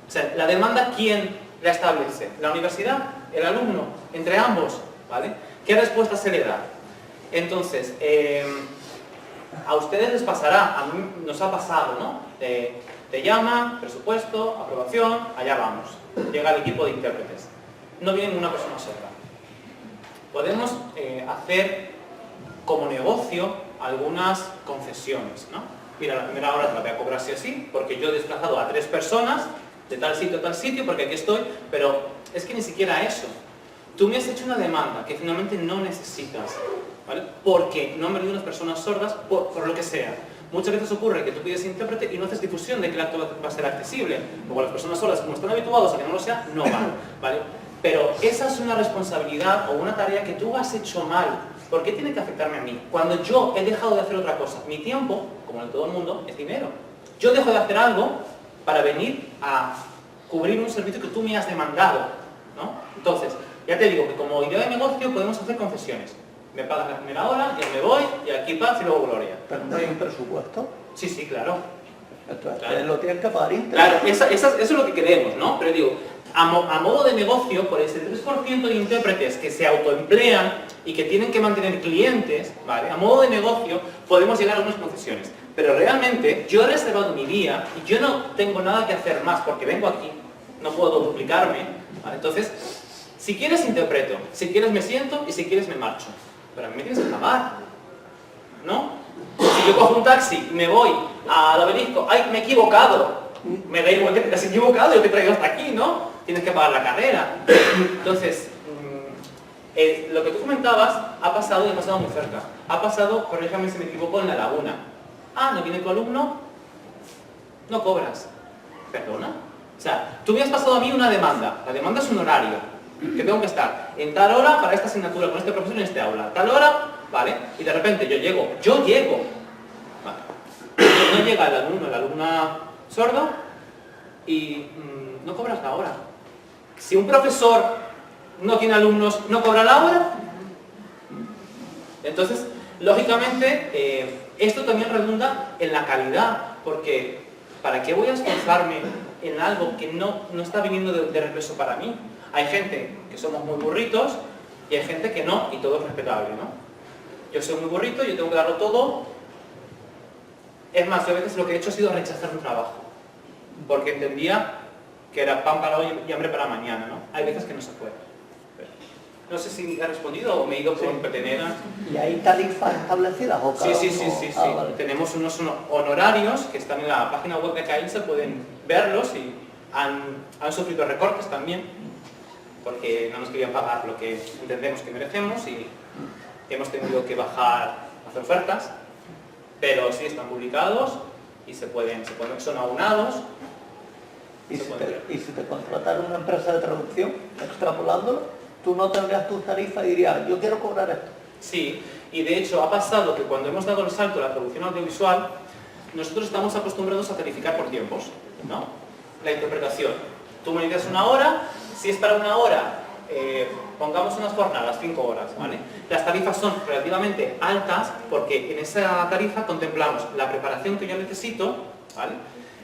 O sea, la demanda, ¿quién la establece? ¿La universidad? ¿El alumno? ¿Entre ambos? ¿Vale? ¿Qué respuesta se le da? Entonces, a ustedes les pasará, a mí nos ha pasado, ¿no? Te llaman, presupuesto, aprobación, allá vamos. Llega el equipo de intérpretes. No viene una persona sola. Podemos hacer como negocio algunas concesiones, ¿no? Mira, la primera hora te la voy a cobrar sí o sí, porque yo he desplazado a 3 personas de tal sitio a tal sitio, porque aquí estoy, pero es que ni siquiera eso. Tú me has hecho una demanda que finalmente no necesitas. ¿vale? Porque no han venido unas personas sordas por lo que sea. Muchas veces ocurre que tú pides intérprete y no haces difusión de que el acto va a ser accesible. Luego las personas sordas, como están habituados a que no lo sea, no van, ¿vale? Pero esa es una responsabilidad o una tarea que tú has hecho mal. ¿Por qué tiene que afectarme a mí? Cuando yo he dejado de hacer otra cosa. Mi tiempo, como en todo el mundo, es dinero. Yo dejo de hacer algo para venir a cubrir un servicio que tú me has demandado, ¿no? Entonces, ya te digo que como idea de negocio podemos hacer concesiones. Me pagas la primera hora, yo me voy, y aquí paz y luego gloria. Pero no hay un presupuesto. Sí, sí, claro. Entonces, Claro. lo tienes que pagar íntegro. Claro, eso es lo que queremos, ¿no? Pero digo, a modo de negocio, por ese 3% de intérpretes que se autoemplean y que tienen que mantener clientes, ¿vale? A modo de negocio podemos llegar a unas concesiones. Pero realmente yo he reservado mi día y yo no tengo nada que hacer más porque vengo aquí, no puedo duplicarme, ¿vale? Entonces, si quieres interpreto, si quieres me siento y si quieres me marcho. Pero a mí me tienes que pagar, ¿no? Si yo cojo un taxi y me voy al obelisco, ¡ay, me he equivocado! Me da igual que te has equivocado, yo te he traído hasta aquí, ¿no? Tienes que pagar la carrera. Entonces, lo que tú comentabas ha pasado y ha pasado muy cerca. Ha pasado, corríjame si me equivoco, en La Laguna. Ah, ¿no viene tu alumno? No cobras. ¿Perdona? O sea, tú me has pasado a mí una demanda. La demanda es un horario. Que tengo que estar en tal hora para esta asignatura, con este profesor en este aula. Tal hora, ¿vale? Y de repente yo llego. Vale. No llega el alumno, la alumna sorda y no cobras la hora. Si un profesor no tiene alumnos, ¿no cobra la hora? Entonces, lógicamente, esto también redunda en la calidad, porque ¿para qué voy a esforzarme en algo que no está viniendo de regreso para mí? Hay gente que somos muy burritos y hay gente que no, y todo es respetable, ¿no? Yo soy muy burrito, yo tengo que darlo todo. Es más, yo a veces lo que he hecho ha sido rechazar un trabajo, porque entendía que era pan para hoy y hambre para mañana, ¿no? Hay veces que no se puede. No sé si he respondido o me he ido por petenera. ¿Y hay tarifas establecidas o cada Sí. uno? Vale. Tenemos unos honorarios que están en la página web de CAIL, se pueden verlos y han sufrido recortes también, porque no nos querían pagar lo que entendemos que merecemos y hemos tenido que bajar, hacer ofertas, pero sí están publicados y son aunados. ¿Y si te contratara una empresa de traducción, extrapolándolo, tú no tendrías tus tarifas y dirías, yo quiero cobrar esto? Sí, y de hecho ha pasado que cuando hemos dado el salto a la traducción audiovisual, nosotros estamos acostumbrados a tarificar por tiempos, ¿no? La interpretación. Tú me dices una hora, si es para una hora, pongamos unas jornadas, 5 horas, ¿vale? Las tarifas son relativamente altas porque en esa tarifa contemplamos la preparación que yo necesito, ¿vale?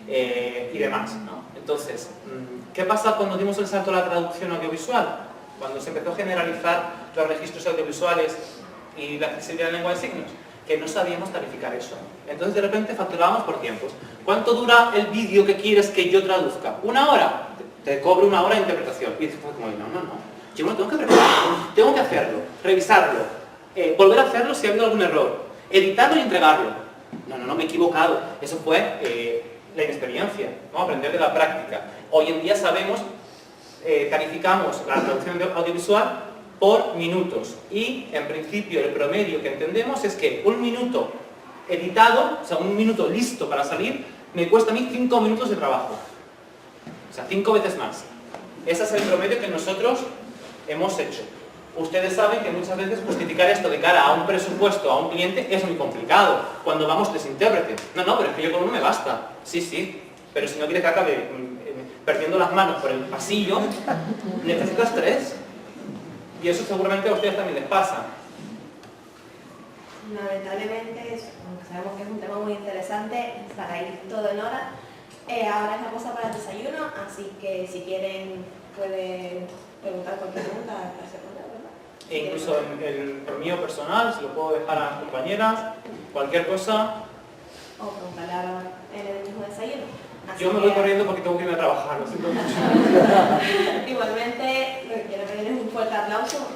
Y demás, ¿no? Entonces, ¿qué pasa cuando dimos el salto a la traducción audiovisual? Cuando se empezó a generalizar los registros audiovisuales y la accesibilidad en lengua de signos, que no sabíamos tarificar eso. Entonces de repente facturábamos por tiempos. ¿Cuánto dura el vídeo que quieres que yo traduzca? ¿1 hora? Te cobro 1 hora de interpretación. Y después como, no. Yo me lo tengo que preparar, tengo que hacerlo, revisarlo, volver a hacerlo si ha habido algún error, editarlo y entregarlo. No, me he equivocado. Eso fue la inexperiencia, ¿no? Aprender de la práctica. Hoy en día sabemos, calificamos la traducción audiovisual por minutos y en principio el promedio que entendemos es que 1 minuto editado, o sea, 1 minuto listo para salir, me cuesta a mí 5 minutos de trabajo. O sea, 5 veces más. Ese es el promedio que nosotros hemos hecho. Ustedes saben que muchas veces justificar esto de cara a un presupuesto, a un cliente, es muy complicado. Cuando vamos 3 intérpretes. No, pero es que yo con 1 me basta. Sí, pero si no quieres que acabe perdiendo las manos por el pasillo, necesitas 3. Y eso seguramente a ustedes también les pasa. Lamentablemente, aunque sabemos que es un tema muy interesante, para ir todo en hora, ahora es la cosa para el desayuno, así que si quieren pueden preguntar cualquier pregunta para responder, ¿verdad? E incluso por mío personal, se lo puedo dejar a las compañeras, cualquier cosa. O preguntarle ahora en el mismo desayuno. Así Yo me voy corriendo porque tengo que irme a trabajar, lo siento mucho. Igualmente, quiero pedirles un fuerte aplauso.